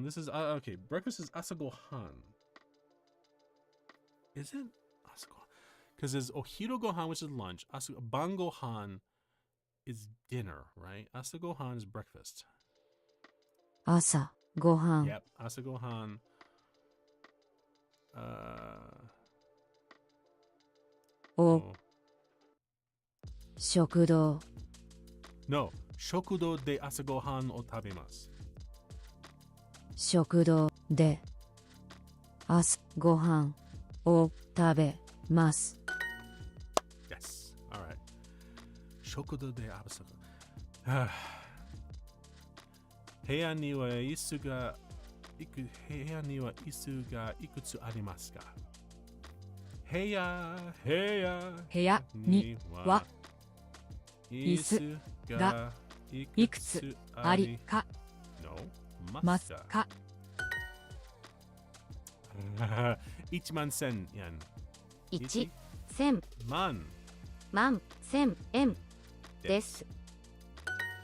This is okay. Breakfast is asagohan. Is it asagohan? Because there's ohiru gohan, which is lunch. Bangohan is dinner, right? Asagohan is breakfast. 朝ごはん Yep, asagohan. を食堂 No, 食堂で朝ごはんを食べます。食堂で朝ごはんを食べます。 Yes, all right. 食堂で朝ごはん。部屋には椅子がいくつありますか？部屋には椅子がいくつありますか？1,000,000 yen. 1,000万千円です。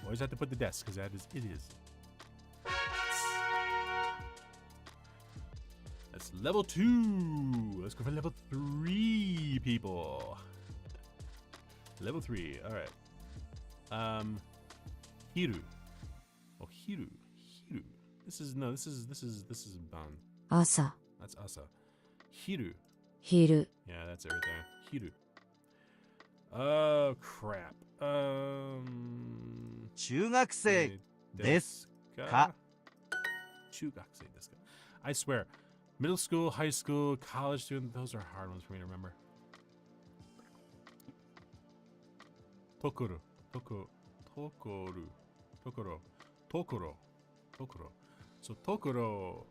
Always have to put the desk because it is. That's level 2. Let's go for level 3, people. Level 3. All right. Hiru. Oh, hiru. This is ban. 朝 That's asa. Hiru. 昼 Yeah, that's everything. Hiru. Oh, crap. 中学生ですか？ 中学生ですか? I swear, middle school, high school, college student, those are hard ones for me to remember. Tokoro. So Tokoro.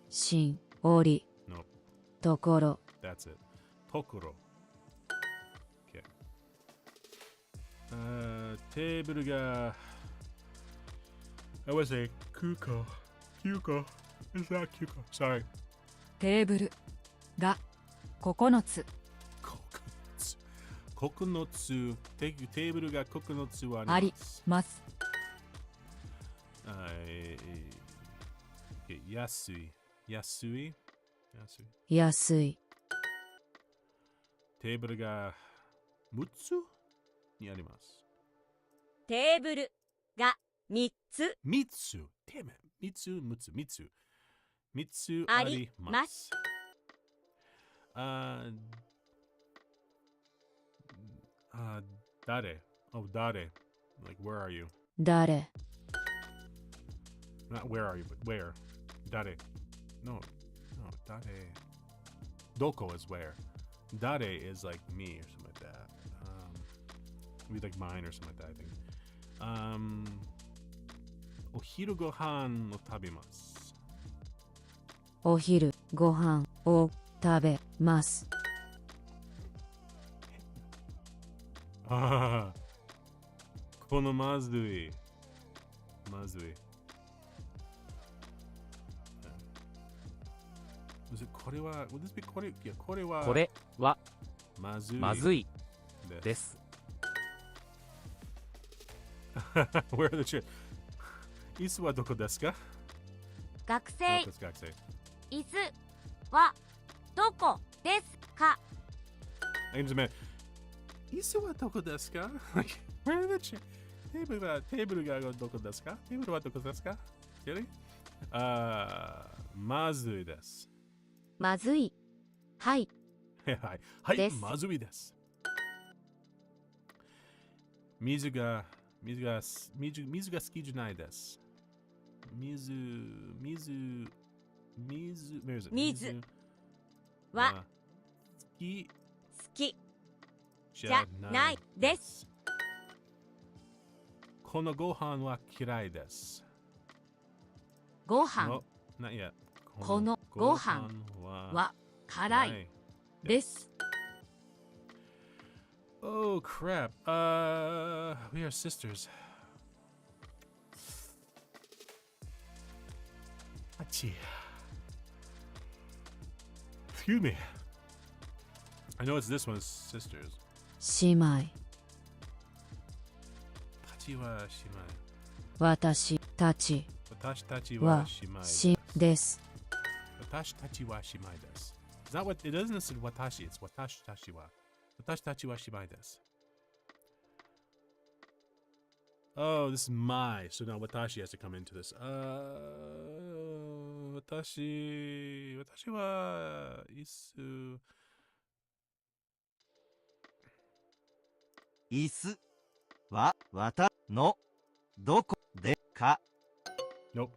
しおり Nope. ところ That's it. Tokoro. Okay. テーブルが I would say Kuko. Is that Kuko? Sorry. テーブルが9つ9つテーブルが9つはあります。安い安いテーブルが6つにあります。テーブルが3つ3つ Damn it. 3つあります。誰 Oh, 誰 Like, where are you? 誰 Not where are you, but where? 誰 No,誰 Doko is where. Dare is like me or something like that. Maybe like mine or something like that, I think. お昼ご飯を食べます。お昼ご飯を食べます。ああ、このまずい。これは、would this be これは、これはまずい。まずいです。Where are the chairs? 椅子はどこですか？学生どこですか学生？椅子はどこですか？ I can just imagine. 椅子はどこですか？ Like, where are the chairs? テーブルがどこですか？テーブルはどこですか？ Really? まずいです。まずい。はい。はいはい、ですまずいです。水が好きじゃないです。水は好き好きじじゃないです。このご飯は嫌いです。ご飯 No, not yet. このご飯は辛いです。 Oh crap. We are sisters. Achie. Excuse me. I know it's this one's sisters. 姉妹。Tachi wa shimai. 私たち Watashi tachi は wa shimai. しです。 Watashi tachi wa shimai desu. It's not what it doesn't say watashi, it's watashi tachi wa. Watashi tachi wa shimai desu. Oh, this is my. So now watashi has to come into this. Watashi wa isu. 椅子はわたのどこでか Nope.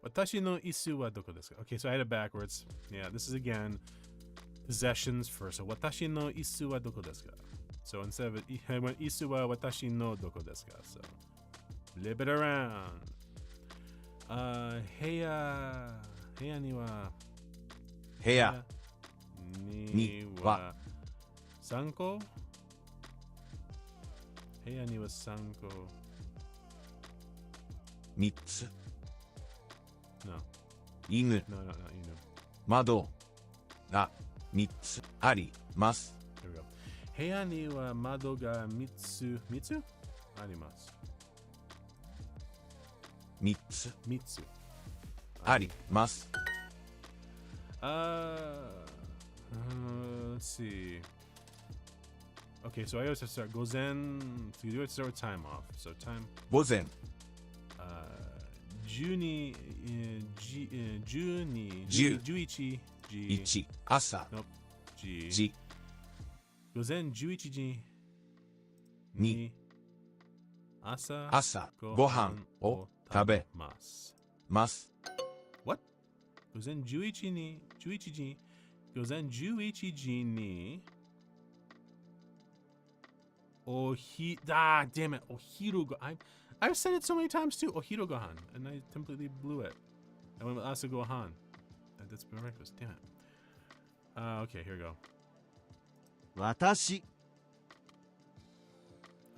Watashi no isu wa doko desu ka? Okay, so I had it backwards. Yeah, this is again possessions first. So watashi no isu wa doko desu ka? So instead of it, I went isu wa watashi no doko desu ka? So flip it around. Heya ni wa 部屋 ni wa sanko? Heya ni wa sanko. 3つ No, 犬 no, you know. 窓が3つあります Here we go. 部屋には窓が3つあります。3つ3つあります let's see. Okay, so I always have to start gozen. So you do have to start with time off. So time. 午前12 10 11 1朝 Nope. G 時午前11時に朝朝ご飯を食べます。ます What? 午前11時に午前11時にdamn it, Ohiru gohan. I've said it so many times too, Ohiru gohan, and I completely blew it. I went with Asa gohan. That's miraculous, damn it. Okay, here we go. 私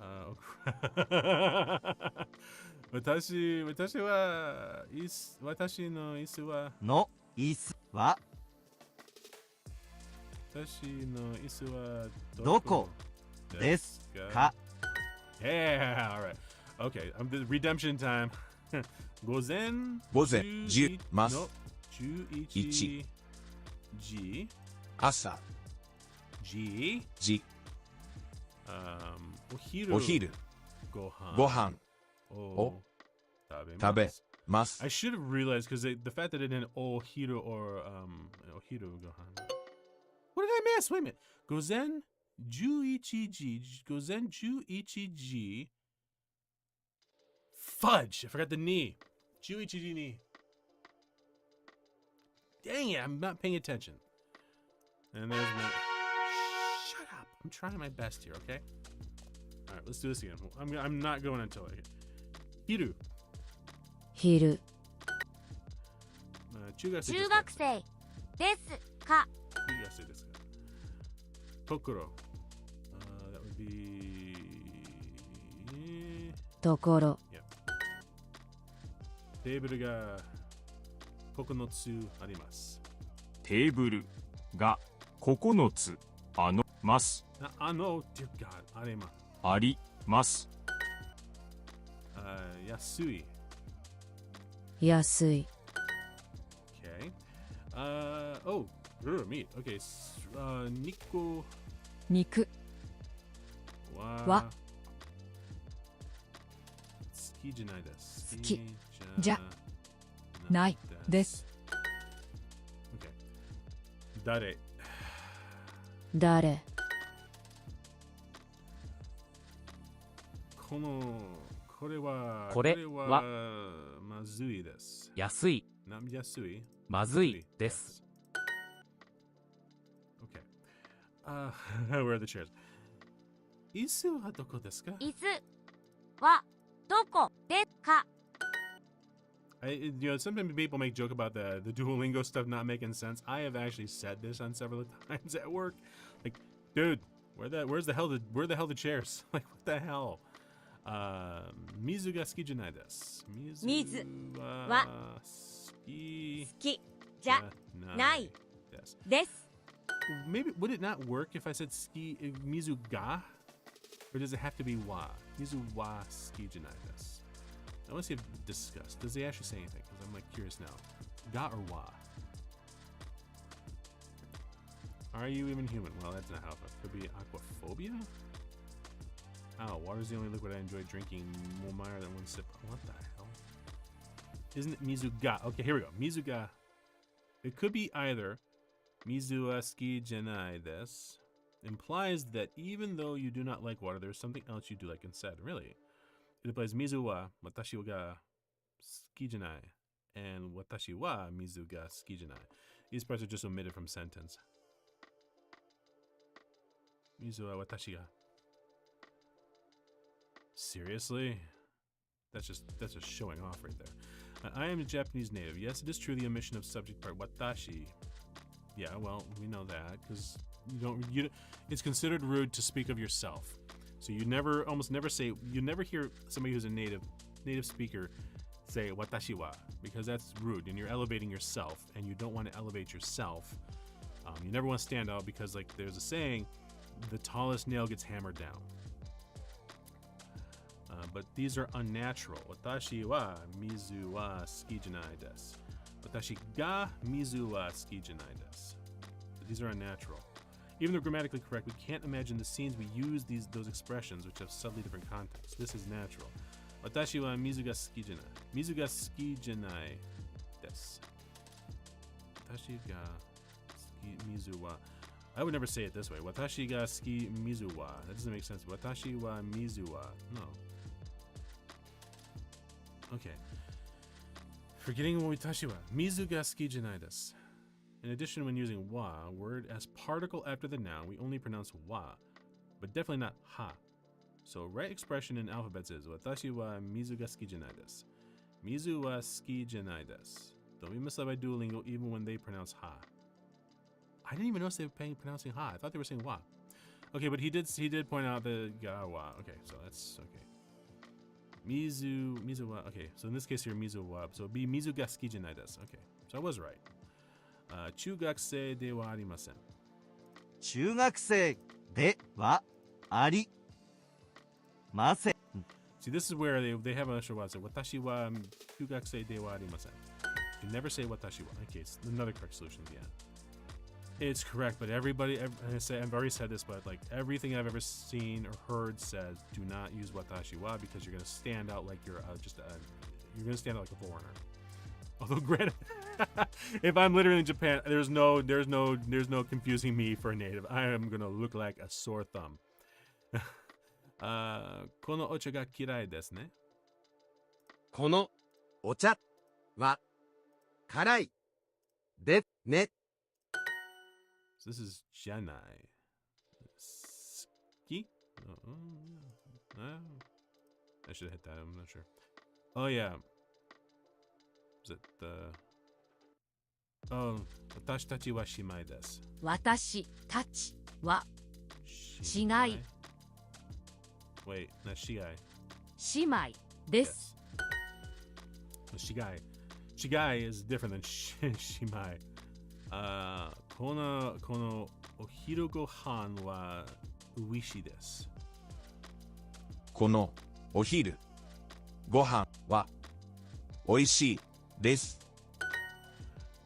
Oh crap. 私の椅子はの椅子はどこですか Yeah, all right. Okay, the redemption time. 午前10ますの11時朝時時お昼お昼ごご飯を食べます I should have realized because the fact that it didn't ohiru or ohiru gohan. What did I miss? Wait a minute. 午前11時 Fudge! I forgot the ni. 11時に Dang it, I'm not paying attention. And there's my... Shut up. I'm trying my best here, okay? Alright, let's do this again. I'm not going until I get... Hiru. 昼。中学生中学生ですか。中学生ですか。ところ。That would be... ところ。テーブルが9つあります。テーブルが9つあります。dear God, あります。安い。安い。Okay. Meat. Okay. 肉はは好きじゃないです。好きじゃないです Okay. Dare. 誰これはこれはまずいです。安い、安いまずいです。 Okay. Where are the chairs? 椅子はどこですか？椅子はどこですか Sometimes people make joke about the Duolingo stuff not making sense. I have actually said this on several times at work. Like, dude, where the hell the chairs? Like, what the hell? Mizu ga suki janai desu. Mizu wa suki 好きじゃないです。です Maybe would it not work if I said ski mizu ga? Or does it have to be wa? Mizu wa suki janai desu. I want to see if discussed. Does he actually say anything? Because I'm like curious now. Ga or wa? Are you even human? Well, that's not how it could be. Aquaphobia? Oh, water's the only liquid I enjoy drinking. More minor than one sip. What the hell? Isn't it mizuga? Okay, here we go. Mizuga. It could be either mizu wa suki janai desu implies that even though you do not like water, there's something else you do like instead. Really? It implies mizu wa watashi ga suki janai and watashi wa mizu ga suki janai. These parts are just omitted from sentence. Mizu wa watashi ga. Seriously? That's just showing off right there. I am a Japanese native. Yes, it is true the omission of subject part watashi. Yeah, well, we know that because it's considered rude to speak of yourself. So you almost never hear somebody who's a native speaker say watashi wa, because that's rude and you're elevating yourself and you don't want to elevate yourself. You never want to stand out because, like, there's a saying, the tallest nail gets hammered down. But these are unnatural. Watashi wa mizu wa suki janai desu. Watashi ga mizu wa suki janai desu. These are unnatural. Even though grammatically correct, we can't imagine the scenes we use those expressions, which have subtly different contexts. This is natural. Watashi wa mizu ga suki janai. Mizu ga suki janai desu. Watashi ga suki mizu wa. I would never say it this way. Watashi ga suki mizu wa. That doesn't make sense. Watashi wa mizu wa. No. Okay. Forgetting watashi wa. Mizu ga suki janai desu. In addition, when using wa, word as particle after the noun, we only pronounce wa, but definitely not ha. So right expression in alphabets is watashi wa mizu ga suki janai desu. Mizu wa suki janai desu. Don't be misled by Duolingo even when they pronounce ha. I didn't even notice they were pronouncing ha. I thought they were saying wa. Okay, but he did point out the ga wa. Okay, so that's okay. Mizu wa. Okay, so in this case here, mizu wa. So it'd be mizu ga suki janai desu. Okay, so I was right. 中学生ではありません。中学生ではありません。 See, this is where they have an extra word. So, 私は中学生ではありません。You never say 私は. Okay, it's another correct solution. Yeah, it's correct. But everybody, I've already said this, but like everything I've ever seen or heard says, do not use 私は because you're gonna stand out like you're gonna stand out like a foreigner. Although granted, if I'm literally in Japan, there's no confusing me for a native. I am gonna look like a sore thumb. このお茶が嫌いですね。このお茶は辛いでね。So this is じゃない。好き? I should have hit that. I'm not sure. Oh yeah. Is it the? Oh, 私たちは姉妹です。私たちは違い Wait, not 違い。姉妹です Shigai. Shigai is different than shimai. このお昼ご飯は美味しいです。このお昼ご飯は美味しいです。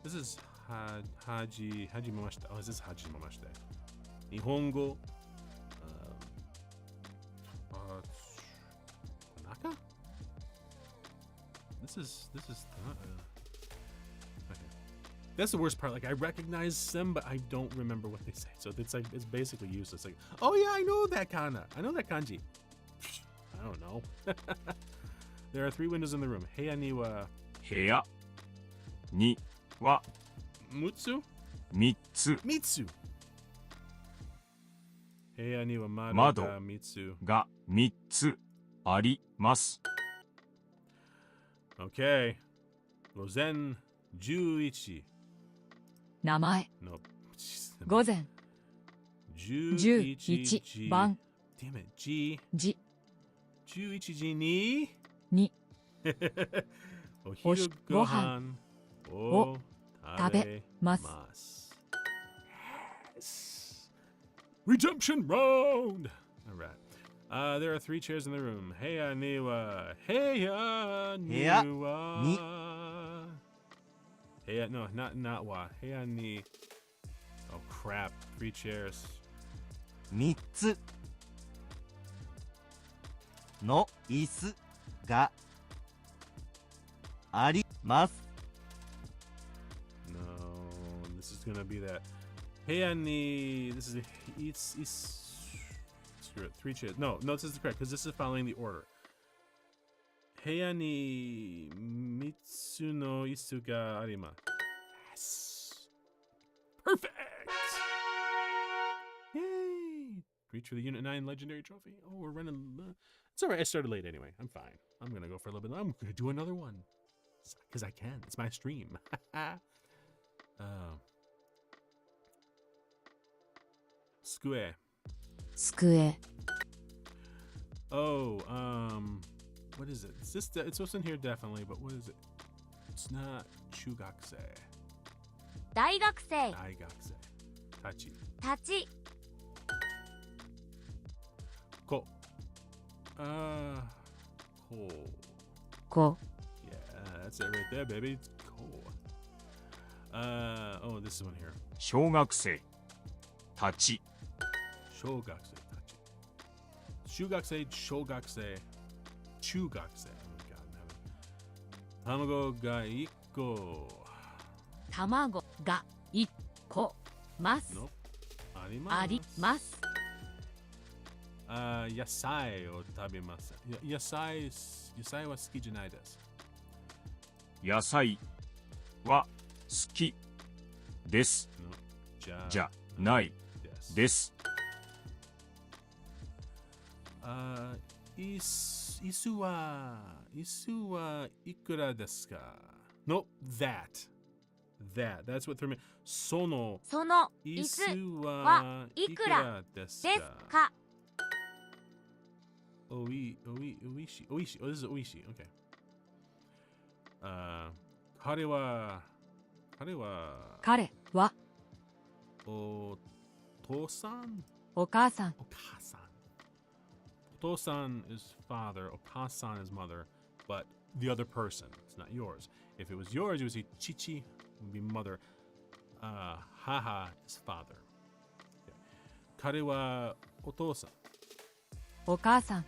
This is Haji Mamashita. Oh, is this Haji Mamashita? 日本語 Tanaka? This is That's the worst part. Like, I recognize them, but I don't remember what they say. So it's like, it's basically useless. Like, oh yeah, I know that kana. I know that kanji. I don't know. There are 3 windows in the room. Heya ni wa 部屋には mutsu? 3つ Mitsu. Heya ni wa mado Mado. ga mitsu. が3つあります。 Okay. Gozen 11. 名前 No. 午前11番 Damn it. G. 時 11時ににお昼ご飯を食べます。ます。Yes. Redemption round! Alright. There are 3 chairs in the room. Heya ni wa. Heya ni wa. Heya, no, not wa. Heya ni. Oh crap. 3 chairs. 3つの椅子があります。 No, this is gonna be that. Heya ni. This is it's screw it. 3 chairs. No, this is correct because this is following the order. Heya ni mitsu no isu ga arimasu. Yes. Perfect. Yay! Reach for the Unit 9 Legendary Trophy. Oh, we're running. It's alright. I started late anyway. I'm fine. I'm gonna go for a little bit. I'm gonna do another one because I can. It's my stream. Square. 机 Oh, what is it? It's this. It's what's in here definitely, but what is it? It's not Chugakusei. 大学生 Daigakusei. Tachi. たち Ko. Ko. こ Yeah, that's it right there, baby. It's ko. Oh, this is one here. 小学生たち Shogakusei. Tachi. Shugakusei, Shogakusei, Chugakusei. Oh God in heaven. Tamago ga ikko. 卵が1個ます Nope. あ Arimasu. ります Yasai o tabemasu. Yasai wa suki janai desu. 野菜は好きです No. じゃないです。です。 Isu wa ikura desu ka? Nope, that. That's what threw me. Sono その椅子 isu wa はいくら desu です ka? か Oishi. Oh, this is oishi. Okay. Kare wa 彼は otosan? お母さん Okasan. Otosan is father, Okasan is mother, but the other person. It's not yours. If it was yours, you would say chichi, it would be mother. Haha is father. Okay. Kare wa otosan. お母さん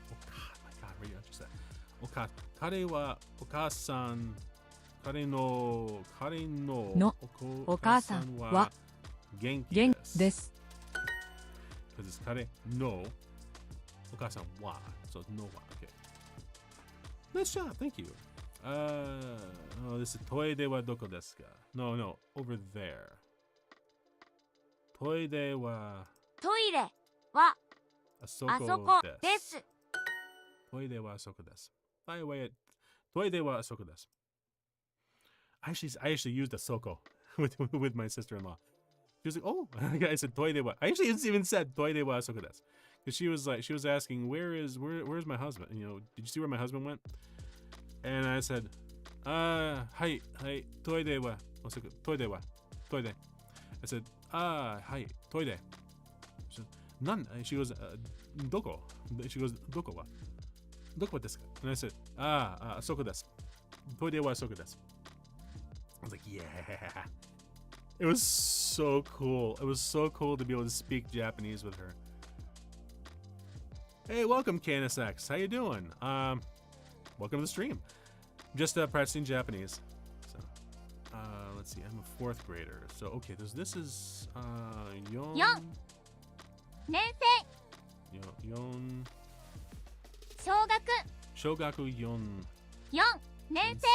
My God, where you just that? Kare wa okasan. Kare no のお母さんは genki 元 desu. です Because it's kare no okasan wa. So it's no wa. Okay. Nice job. Thank you. Oh, this is toide wa doko desu ka? No, over there. Toide wa トイレは asoko あそこ desu. です Toide wa asoko desu. By the way, toide wa asoko desu. I actually used asoko with my sister-in-law. She was like, "Oh," I said toide wa. I actually even said toide wa asoko desu. Because she was asking, where's my husband? You know, did you see where my husband went? And I said, hi, toide wa, toide wa, toide. I said, hi, toide. She said, none. She goes, doko. She goes, doko wa desu ka? And I said, asoko desu. Toide wa asoko desu. I was like, yeah. It was so cool. It was so cool to be able to speak Japanese with her. Hey, welcome, Canis X. How you doing? Welcome to the stream. Just practicing Japanese. So, let's see. I'm a fourth grader. So okay, this is yon. 4年生 Yon. 小学 Shogaku yon. 4年生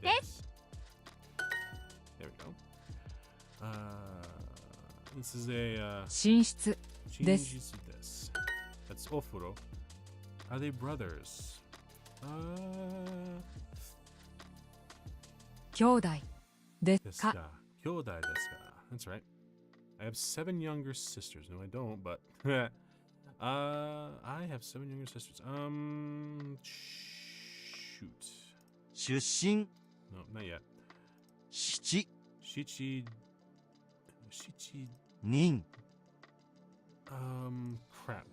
Yes. There we go. This is a 寝室 Shinjitsu desu. That's ofuro. Are they brothers? 兄弟ですか Desu ka. Kyodai desu ka. That's right. I have 7 younger sisters. No, I don't, but I have 7 younger sisters. Shoot. 出身 No, not yet. 七 Shichi. 人 Crap.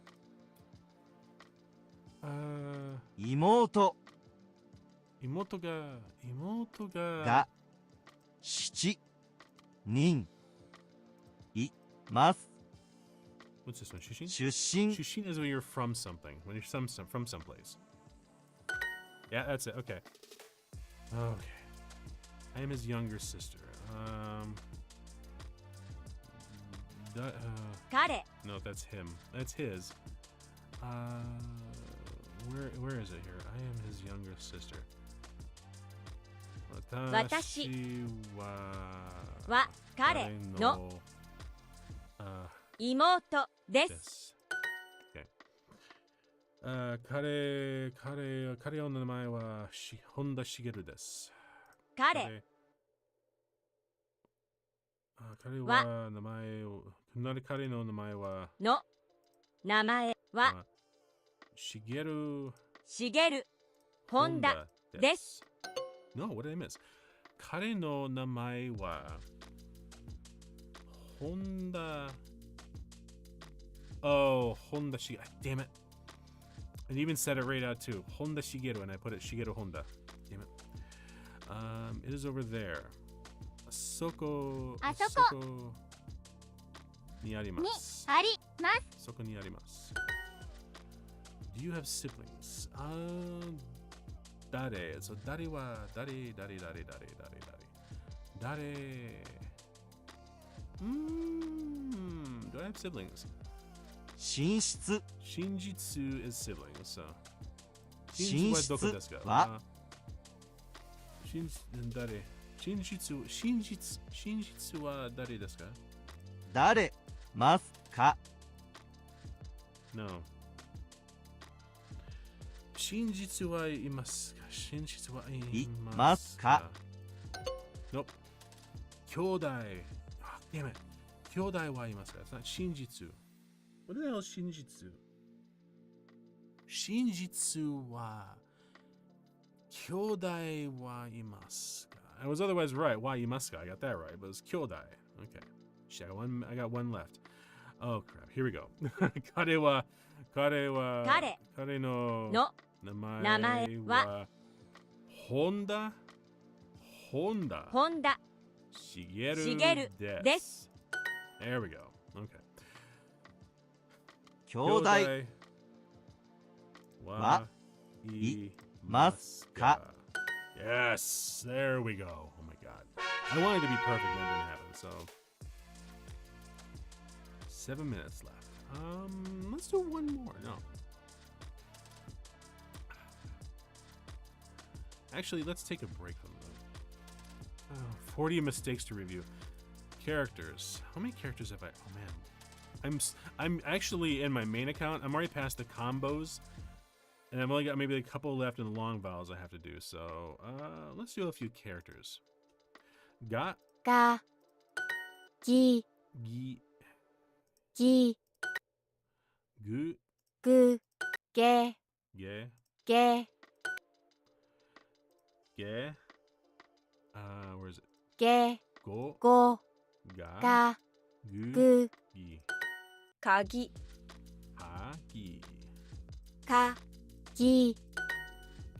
妹妹がが7人います。 What's this one? Shushin? 出身 Shushin is when you're from something. When you're from someplace. Yeah, that's it. Okay. Okay. I am his younger sister.彼 No, that's him. That's his. Where is it here? I am his younger sister. 私はは彼の妹で。ですす。Okay. 彼の名前は本田茂です。彼彼は名前を彼の名前はの名前は茂る本田です。No, what did I miss? 彼の名前は本田 Oh, Honda Shigeru. Damn it. I even said it right out too. Honda Shigeru, and I put it Shigeru Honda. Damn it. It is over there. Asoko あそこにあります。あります。そこにあります。Do you have siblings? 誰 So 誰は誰 Do I have siblings? 寝室 Shinjitsu is siblings, so. 寝室はどこですかは誰 Shinjitsuは誰ですか誰ますか No. ShinjitsuはいますかShinjitsuはいますか Nope. 兄弟 Damn it. 兄弟はいますか It's not Shinjitsu. What the hell is Shinjitsu? Shinjitsu は兄弟はいますか I was otherwise right. はいますか I got that right, but it's 兄弟. Okay. Shit, I got one left. Oh crap. Here we go. 彼のの名前名前はは本田本田茂茂です。です。 There we go. Okay. 兄弟はいますか Yes, there we go. Oh my god. I wanted to be perfect and it didn't happen, so 7 minutes left. Let's do one more. No. Actually, let's take a break from them. 40 mistakes to review. Characters. How many characters have I? Oh man. I'm actually in my main account. I'm already past the combos. And I've only got maybe a couple left in the long vowels I have to do. So, let's do a few characters. Ga, がぎ gi, ぎ gu, ぐげ ge, げ ge. Where is it? げ Go, ご ga, が gu, ぐ gi, 鍵 ha, gi, かぎ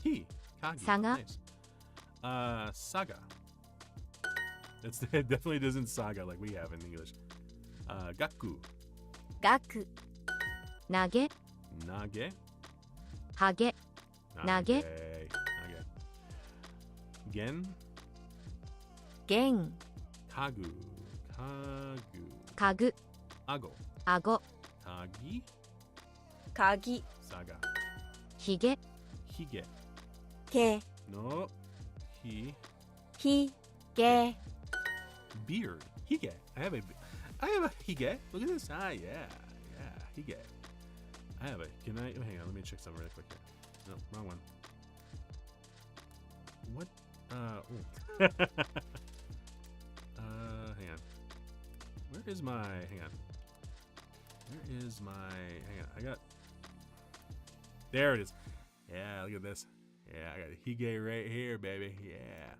ki, kagi. Saga? Nice. Saga. It definitely isn't saga like we have in English. Gaku, がく投げ nage, はげ nage, Nage. gen, 弦 kagu, kagu, かぐ ago, あご kagi, 鍵 saga, ひげ hige, 毛 no, he, ひげ beard, hige. I have a hige. Look at this. Ah, yeah, hige. I have a. Can I? Hang on. Let me check something really quick here. No, wrong one. What? Ooh. Hang on. Where is my? Hang on. Where is my? Hang on. I got. There it is. Yeah, look at this. Yeah, I got hige right here, baby. Yeah.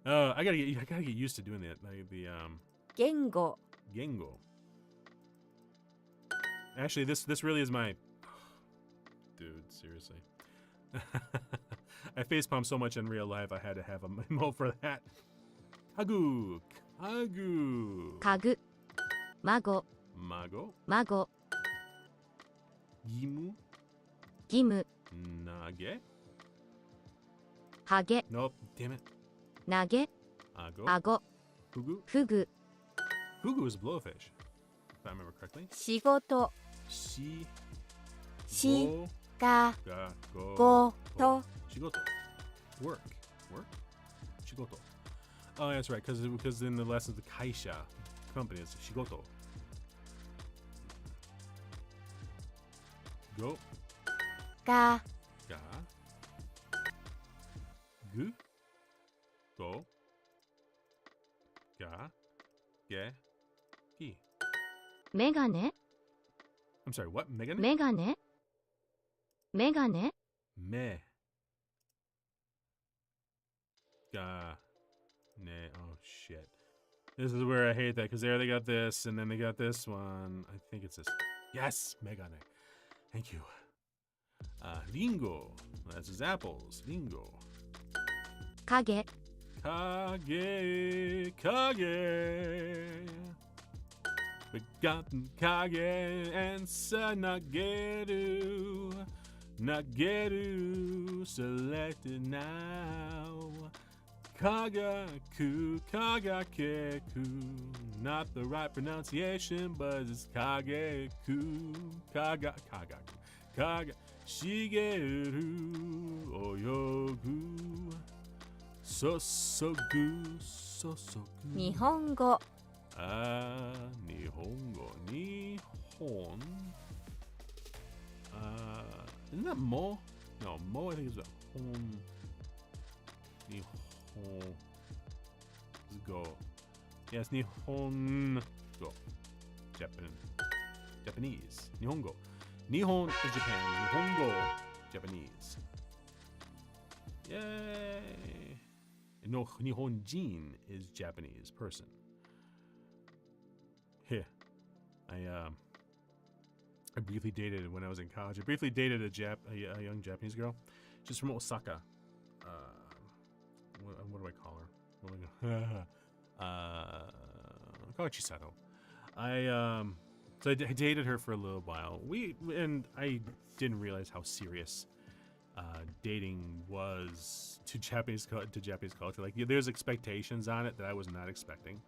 Oh, I gotta get used to doing that. Like the 言語 Gengo. Actually, this really is my dude. Seriously, I facepalm so much in real life. I had to have a memo for that. Kagu, kagu, かぐ孫 mago, 孫 gimu, 義務 nage. ハゲ Nope, damn it. 投げ Ago, あご fugu. フグ Fugu is blowfish, if I remember correctly. 仕事 Shi, し go, が ga, go, ごと Shigoto. Work. Shigoto. Oh, that's right, because in the lessons, the kaisha company is shigoto. Go, が ga, gu, go, ga, ge, gi. メガネ I'm sorry, what? Megane? メガネメガネ Me. Ga. Ne. Oh, shit. This is where I hate that, because there they got this, and then they got this one. I think it's this. Yes! Megane. Thank you. Ringo. That's his apples. Ringo. 影 Kage. Kage. Begotten Kage and son Nageru. Nageru selected now. Kagaku, Kagakeku. Not the right pronunciation, but it's Kageku. Kagaku. Kaga. Shigeru. Oyogu. Sosogu. Sosogu. 日本語 Nihongo. Nihon. Isn't that mo? No, mo I think is a hon. Nihon. Let's go. Yes, Nihon. Go. Japanese. Nihongo. Nihon is Japan. Nihongo. Japanese. Yay. No, Nihonjin is Japanese person. Here. I briefly dated when I was in college. I briefly dated a young Japanese girl. She's from Osaka. What do I call her? I call her Chisato. So I dated her for a little while. And I didn't realize how serious dating was to Japanese culture. Like, there's expectations on it that I was not expecting.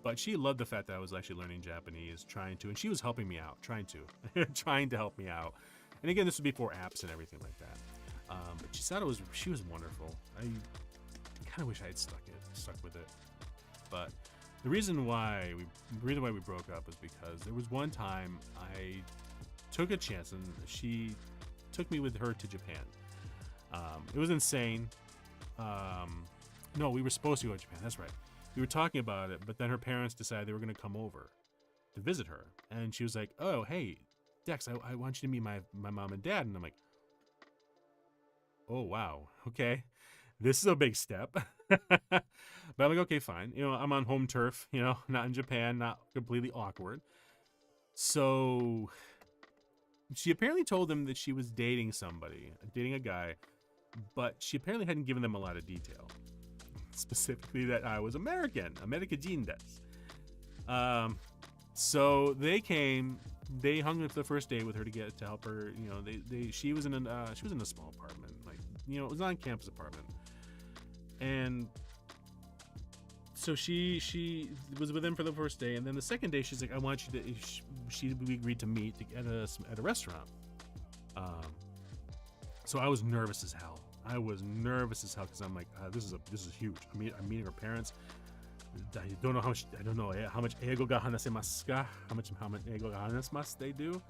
But she loved the fact that I was actually learning Japanese, and she was helping me out, trying to help me out. And again, this was before apps and everything like that. But Chisato was wonderful. I kind of wish I had stuck with it. But the reason why we broke up was because there was one time I took a chance and she took me with her to Japan. It was insane. No, we were supposed to go to Japan. That's right. We were talking about it, but then her parents decided they were going to come over to visit her. And she was like, oh, hey, Dex, I want you to meet my mom and dad. And I'm like, oh, wow. Okay. This is a big step. But I'm like, okay, fine. I'm on home turf, not in Japan, not completely awkward. So she apparently told them that she was dating a guy, but she apparently hadn't given them a lot of detail. Specifically that I was American des. So they hung for the first day with her to help her. She was in a small apartment, like, it was an on-campus apartment. And so she was with him for the first day, and then the second day she's like, I want you to. We agreed to meet at a restaurant. So I was nervous as hell. Because I'm like, this is huge. I'm meeting her parents. I don't know how much. I don't know how much ego ga hanasemasu ka. How much ego ga hanasemasu they do,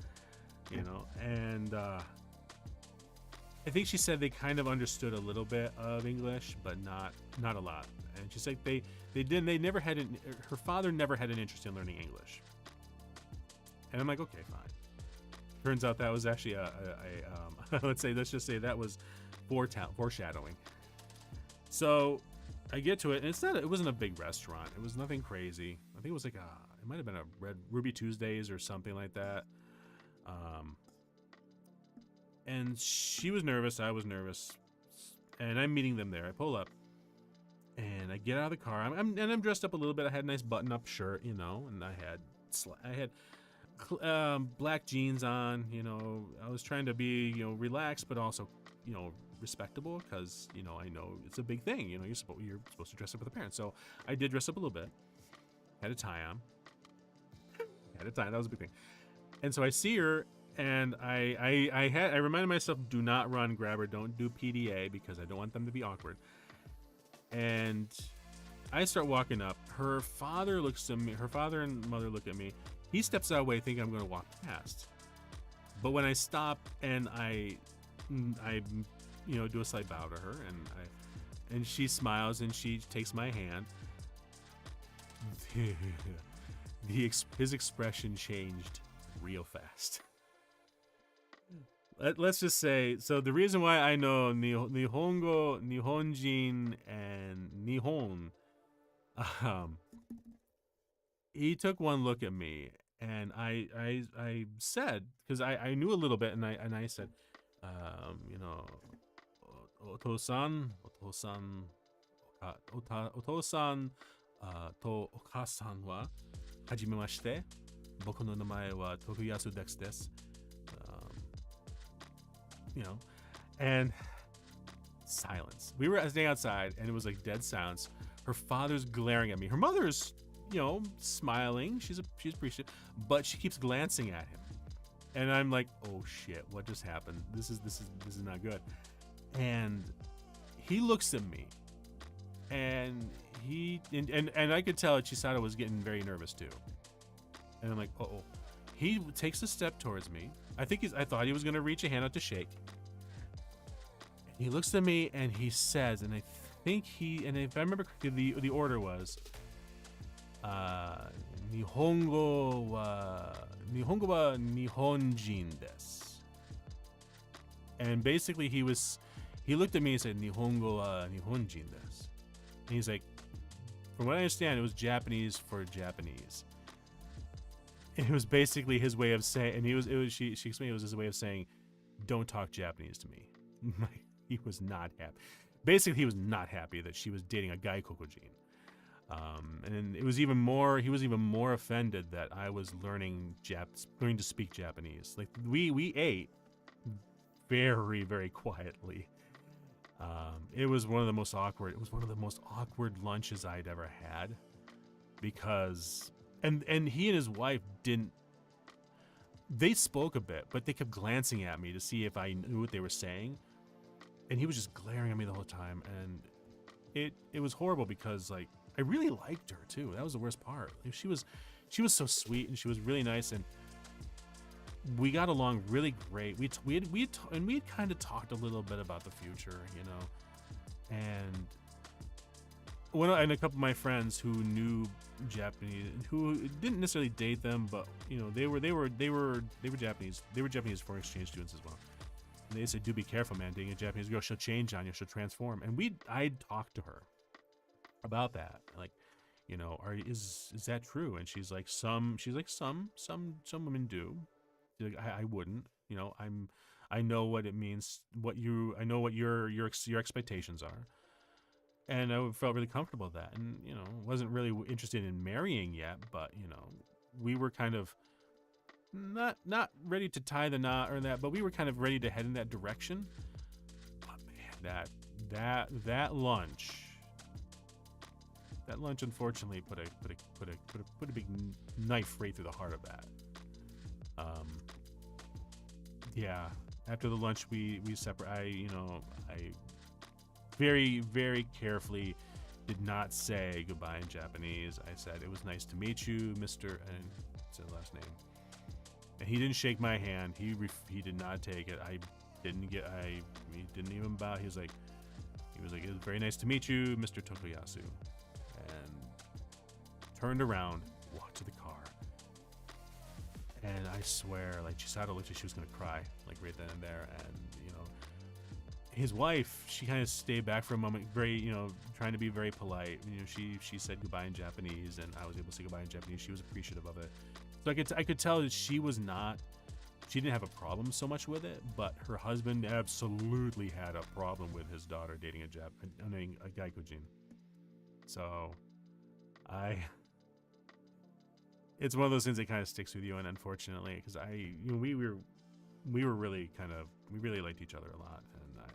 you know. And I think she said they kind of understood a little bit of English, but not a lot. And she's like they never had her father never had an interest in learning English. And I'm like, okay, fine. Turns out that was actually let's just say that was foreshadowing. So I get to it, and it wasn't a big restaurant. It was nothing crazy. I think it was like it might have been a Ruby Tuesdays or something like that. And she was nervous. I was nervous, and I'm meeting them there. I pull up, and I get out of the car. I'm dressed up a little bit. I had a nice button-up shirt, you know, and I had black jeans on. You know, I was trying to be, you know, relaxed, but also, you know, respectable, because, you know, I know it's a big thing. You know, you're supposed to dress up with the parents. So I did dress up a little bit. Had a tie on. That was a big thing. And so I see her, and I reminded myself, do not run, grab her, don't do PDA, because I don't want them to be awkward. And I start walking up. Her father looks at me. Her father and mother look at me. He steps out of the way, thinking I'm going to walk past. But when I stop and I you know, do a slight bow to her, and she smiles and she takes my hand. His expression changed real fast. Let's just say, so the reason why I know Nihongo, Nihonjin, and Nihon, he took one look at me, and I said, because I knew a little bit, and I said, you know, Otosan to okasan wa hajimemashite. Boku no namae wa Tokuyasu Dex desu. You know, and silence. We were staying outside, and it was like dead silence. Her father's glaring at me. Her mother's, you know, smiling. She's appreciative, but she keeps glancing at him, and I'm like, oh shit, what just happened? This is not good. And he looks at me, and and I could tell that Chisato was getting very nervous too. And I'm like, uh-oh. He takes a step towards me. I thought he was gonna reach a hand out to shake. He looks at me and he says, and I think and if I remember correctly, the order was, Nihongo wa Nihonjin desu. And basically he looked at me and said, Nihongo wa Nihonjin desu. And he's like, from what I understand, it was Japanese for Japanese. It was basically his way of saying, and she explained it was his way of saying, don't talk Japanese to me. He was not happy. Basically, he was not happy that she was dating a gaikokujin. And he was even more offended that I was learning to speak Japanese. Like we ate very, very quietly. It was one of the most awkward lunches I'd ever had, because and he and his wife they spoke a bit, but they kept glancing at me to see if I knew what they were saying, and he was just glaring at me the whole time, and it was horrible, because like I really liked her too. That was the worst part. She was so sweet, and she was really nice, and we got along really great. We had kind of talked a little bit about the future, you know, and a couple of my friends who knew Japanese, who didn't necessarily date them, but you know, they were Japanese. They were Japanese foreign exchange students as well. And they said, "Do be careful, man. Dating a Japanese girl, she'll change on you. She'll transform." And I talked to her about that, like, you know, is that true? And she's like, some women do. She's like, I wouldn't. You know, I know what it means. I know what your expectations are. And I felt really comfortable with that, and you know, wasn't really interested in marrying yet, but you know, we were kind of not ready to tie the knot or that, but we were kind of ready to head in that direction. But man, that lunch that lunch unfortunately put a big knife right through the heart of that. Yeah, after the lunch we separate. I very, very carefully did not say goodbye in Japanese. I said, "It was nice to meet you, Mr." and said the last name. And he didn't shake my hand. He did not take it. He didn't even bow. He was like, "It was very nice to meet you, Mr. Tokuyasu," and turned around, walked to the car. And I swear, like, Chisato looked like she was gonna cry, like right then and there. And his wife, she kind of stayed back for a moment, very, trying to be very polite. She said goodbye in Japanese, and I was able to say goodbye in Japanese. She was appreciative of it, so I could tell that she didn't have a problem so much with it, but her husband absolutely had a problem with his daughter dating a gaikujin. So it's one of those things that kind of sticks with you, and unfortunately, because we really liked each other a lot, and I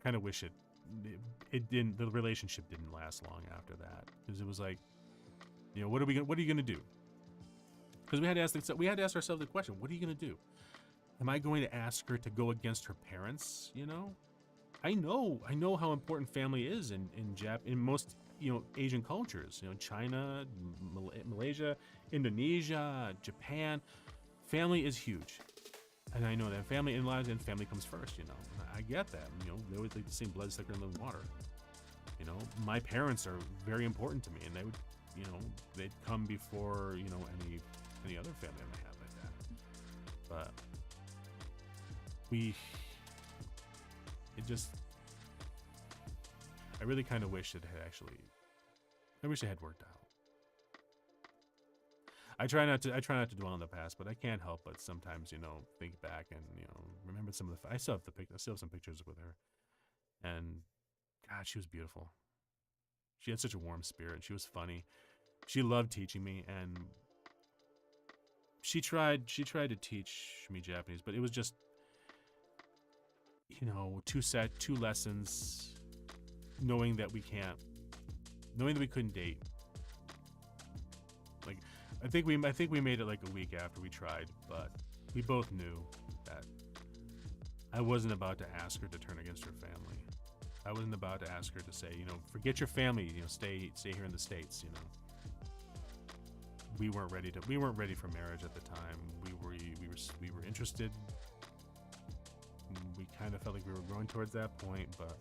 kind of wish the relationship didn't last long after that, because it was like, what are you gonna do? Because we had to ask ourselves the question: what are you gonna do? Am I going to ask her to go against her parents? I know how important family is in most Asian cultures. China, Malaysia, Indonesia, Japan. Family is huge, and I know that family in lives and family comes first. I get that. They always like the same blood thicker than water. My parents are very important to me, and they would, they'd come before any other family I might have like that. But I really kind of wish it had worked out. I try not to dwell on the past, but I can't help but sometimes, think back and, remember some of I still have some pictures with her. And God, she was beautiful. She had such a warm spirit. She was funny. She loved teaching me, and she tried to teach me Japanese, but it was just, two lessons, knowing that we couldn't date. Like, I think we made it like a week after we tried, but we both knew that I wasn't about to ask her to turn against her family. I wasn't about to ask her to say, forget your family, stay here in the States. We weren't ready for marriage at the time. We were interested. We kind of felt like we were growing towards that point, but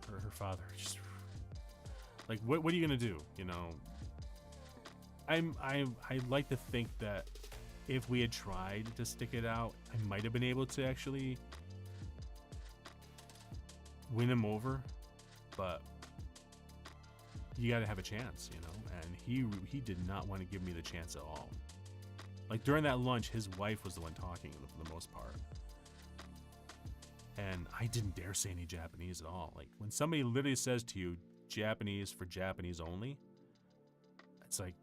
her father just, like, what are you gonna do? I like to think that if we had tried to stick it out, I might have been able to actually win him over, but you got to have a chance, and he did not want to give me the chance at all. Like, during that lunch, his wife was the one talking for the most part, and I didn't dare say any Japanese at all. Like, when somebody literally says to you Japanese for Japanese only, it's like,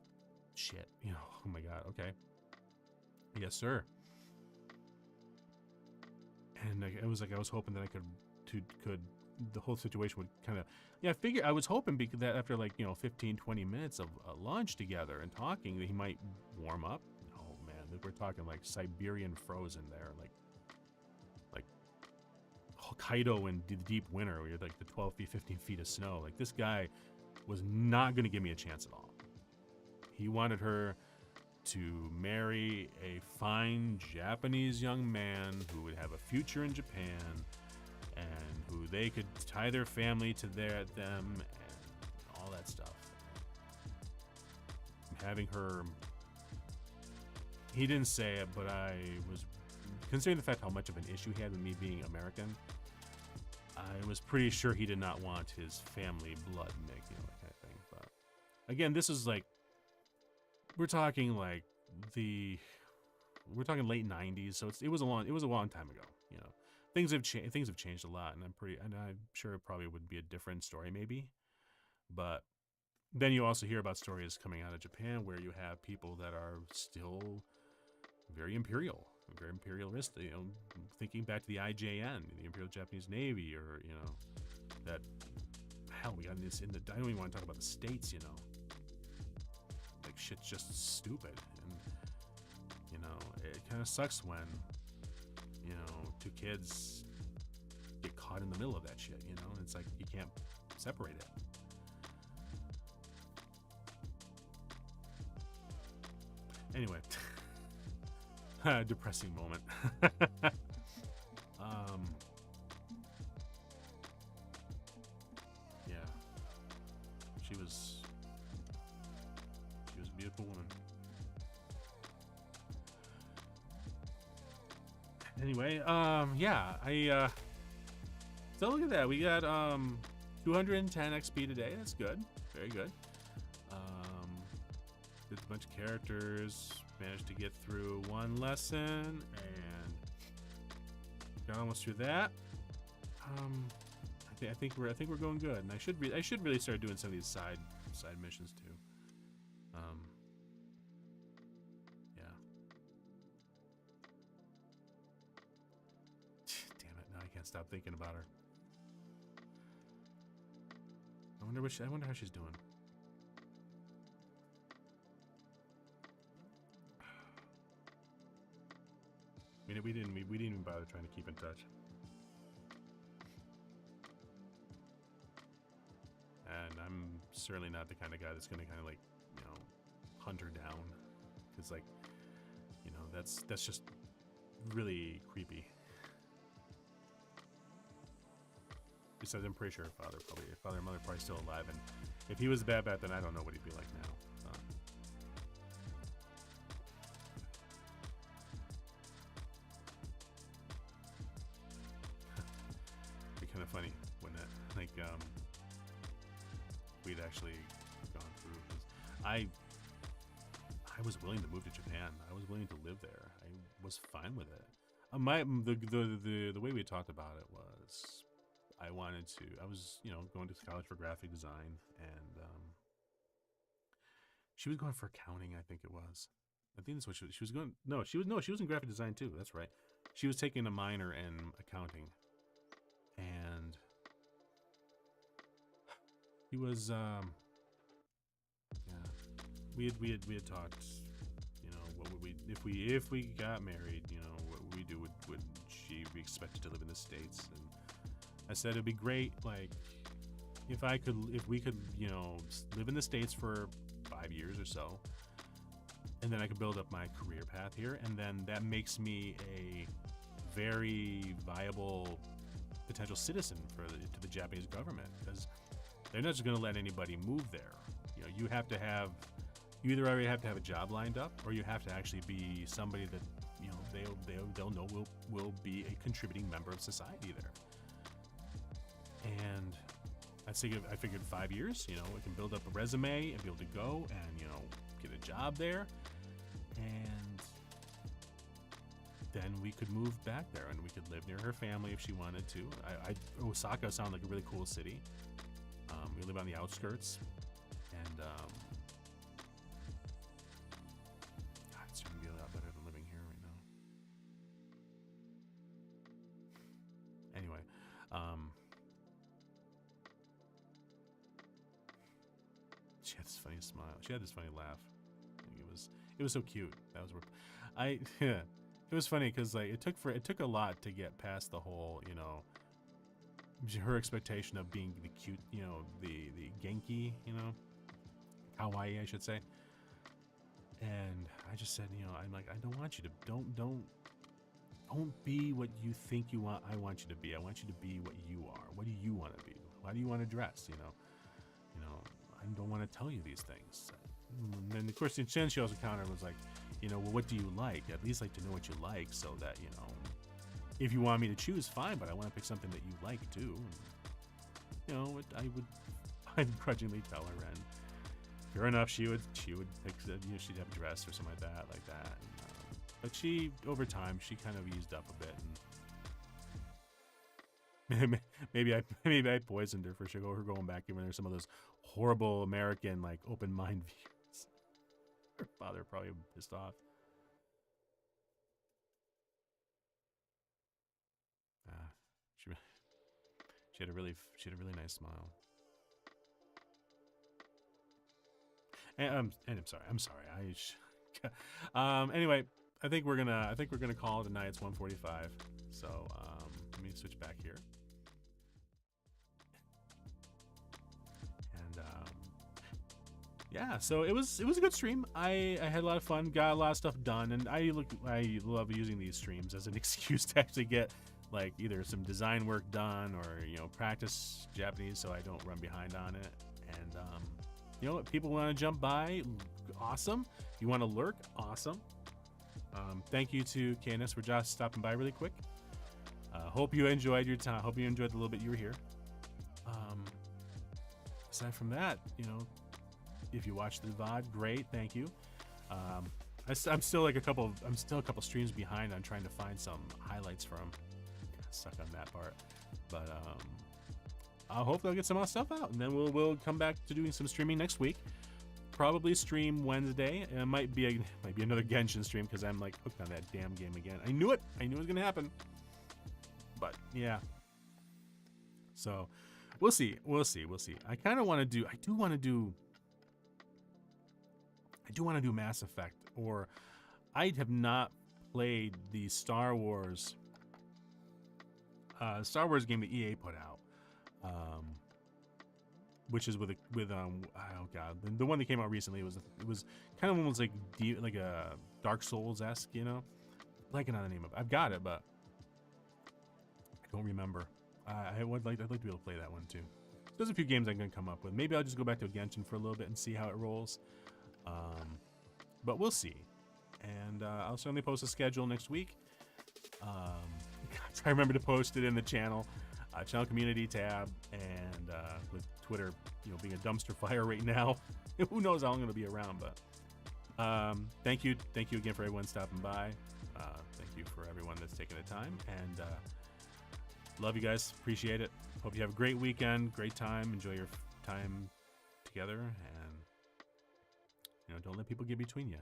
shit, oh my God, okay, yes sir. And it was like I was hoping that I could the whole situation would kind of, I was hoping that after 15-20 minutes of lunch together and talking, that he might warm up. Oh man, we're talking like Siberian frozen there, like Hokkaido in the deep winter where you're like the 12 feet, 15 feet of snow. Like, this guy was not going to give me a chance at all. He wanted her to marry a fine Japanese young man who would have a future in Japan, and who they could tie their family to them and all that stuff. Having her, he didn't say it, but I was, considering the fact how much of an issue he had with me being American, I was pretty sure he did not want his family blood mixed, that kind of thing. But again, this is like, we're talking late 90s, so it was a long time ago. Things have changed a lot, and I'm sure it probably would be a different story maybe. But then you also hear about stories coming out of Japan where you have people that are still very imperial, very imperialist, you know, thinking back to the IJN, the Imperial Japanese Navy, or, you know, that, hell, we got this in the, I don't even want to talk about the States, you know. Like, shit's just stupid. And, you know, it kind of sucks when, you know, two kids get caught in the middle of that shit, you know? And it's like, you can't separate it. Anyway. Depressing moment. Yeah. She was a beautiful woman. Anyway, yeah, so look at that. We got 210 XP today. That's good. Very good. Did a bunch of characters, managed to get through one lesson, and got almost through that. I think we're going good, and I should really start doing some of these side missions too. Yeah. Damn it! Now I can't stop thinking about her. I wonder how she's doing. We didn't even bother trying to keep in touch. And I'm certainly not the kind of guy that's gonna kind of like, you know, hunt her down, because like, you know, that's just really creepy. Besides, I'm pretty sure her father and mother probably still alive, and if he was a bad bat, then I don't know what he'd be like now. Kind of funny when that, like, we'd actually gone through, because I was willing to move to Japan. I was willing to live there. I was fine with it. The way we talked about it was, I was, you know, going to college for graphic design, and she was going for accounting, I think it was. I think that's what she was going. No, she was in graphic design too. That's right. She was taking a minor in accounting. And he was, yeah, we had talked, you know, what would we, if we got married, you know, what would we do? Would she be expected to live in the States? And I said it'd be great, like, if we could, you know, live in the States for 5 years or so, and then I could build up my career path here, and then that makes me a very viable potential citizen to the Japanese government, because they're not just going to let anybody move there. You know, you either already have to have a job lined up, or you have to actually be somebody that, you know, they'll know will be a contributing member of society there. And I figured 5 years, you know, I can build up a resume and be able to go and, you know, get a job there, and then we could move back there, and we could live near her family if she wanted to. Osaka sounded like a really cool city. We live on the outskirts, and God, it's gonna be a lot better than living here right now. Anyway, she had this funny smile. She had this funny laugh. It was so cute. That was where yeah. It was funny because like it took a lot to get past the whole, you know, her expectation of being the cute, you know, the genki, you know, kawaii, I should say. And I just said, you know, I'm like, I don't want you to don't be what you think you want. I want you to be. I want you to be what you are. What do you want to be? How do you want to dress? You know, I don't want to tell you these things. And then of course, then she also countered and was like, you know, well, what do you like? I'd at least like to know what you like, so that, you know, if you want me to choose, fine, but I want to pick something that you like too. And, you know, I'd grudgingly tell her, and sure enough, she would pick, you know, she'd have a dress or something like that. And, but she, over time, she kind of eased up a bit, and maybe I poisoned her for sure. Her going back, giving her some of those horrible American, like, open mind views. Her father probably pissed off. She had a really nice smile. And I'm sorry. Anyway, I think we're gonna call it a night. It's 1:45. So let me switch back here. And yeah, so it was a good stream. I had a lot of fun, got a lot of stuff done, and I love using these streams as an excuse to actually get like either some design work done or practice Japanese so I don't run behind on it. And you know what, people want to jump by, awesome. If you want to lurk, awesome. Thank you to KNS for just stopping by really quick. Hope you enjoyed your time. Hope you enjoyed the little bit you were here. Aside from that, if you watched the VOD, great, thank you. I'm still a couple streams behind on trying to find some highlights from. Suck on that part, but I hope I'll get some more stuff out, and then we'll come back to doing some streaming next week. Probably stream Wednesday. It might be another Genshin stream because I'm like hooked on that damn game again. I knew it was gonna happen, but yeah. So we'll see. I do want to do Mass Effect, or I have not played the Star Wars game that EA put out, which is with oh god, the one that came out recently. It was kind of almost like a Dark Souls-esque, blanking on the name of it. I've got it, but I don't remember. I'd like to be able to play that one too. There's a few games I'm gonna come up with. Maybe I'll just go back to Genshin for a little bit and see how it rolls. But we'll see. And I'll certainly post a schedule next week. Try to remember to post it in the channel community tab, and with Twitter, being a dumpster fire right now. Who knows how long it'll be around, but thank you again for everyone stopping by. Thank you for everyone that's taking the time, and love you guys. Appreciate it. Hope you have a great weekend, great time. Enjoy your time together, and don't let people get between you.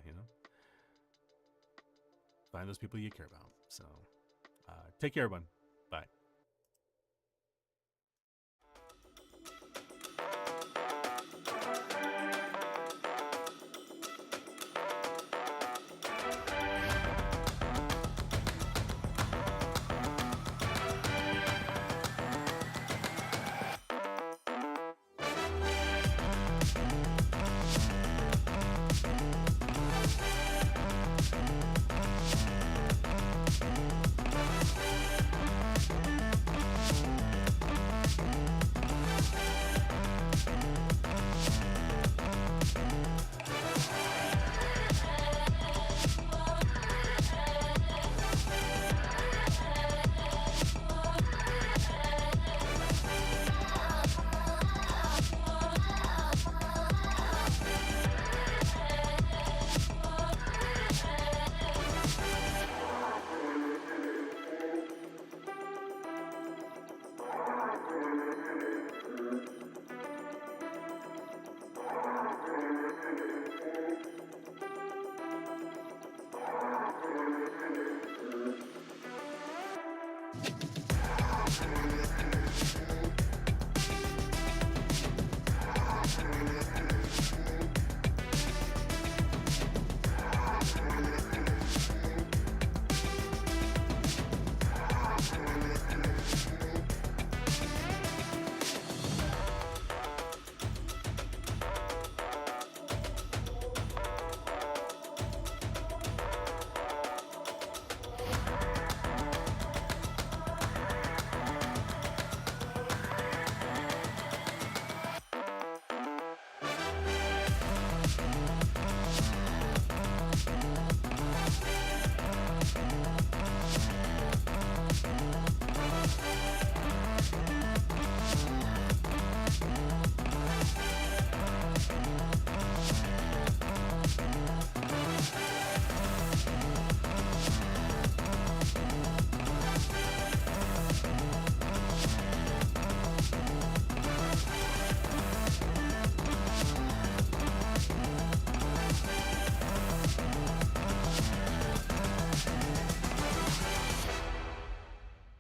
Find those people you care about. So take care, everyone. Bye.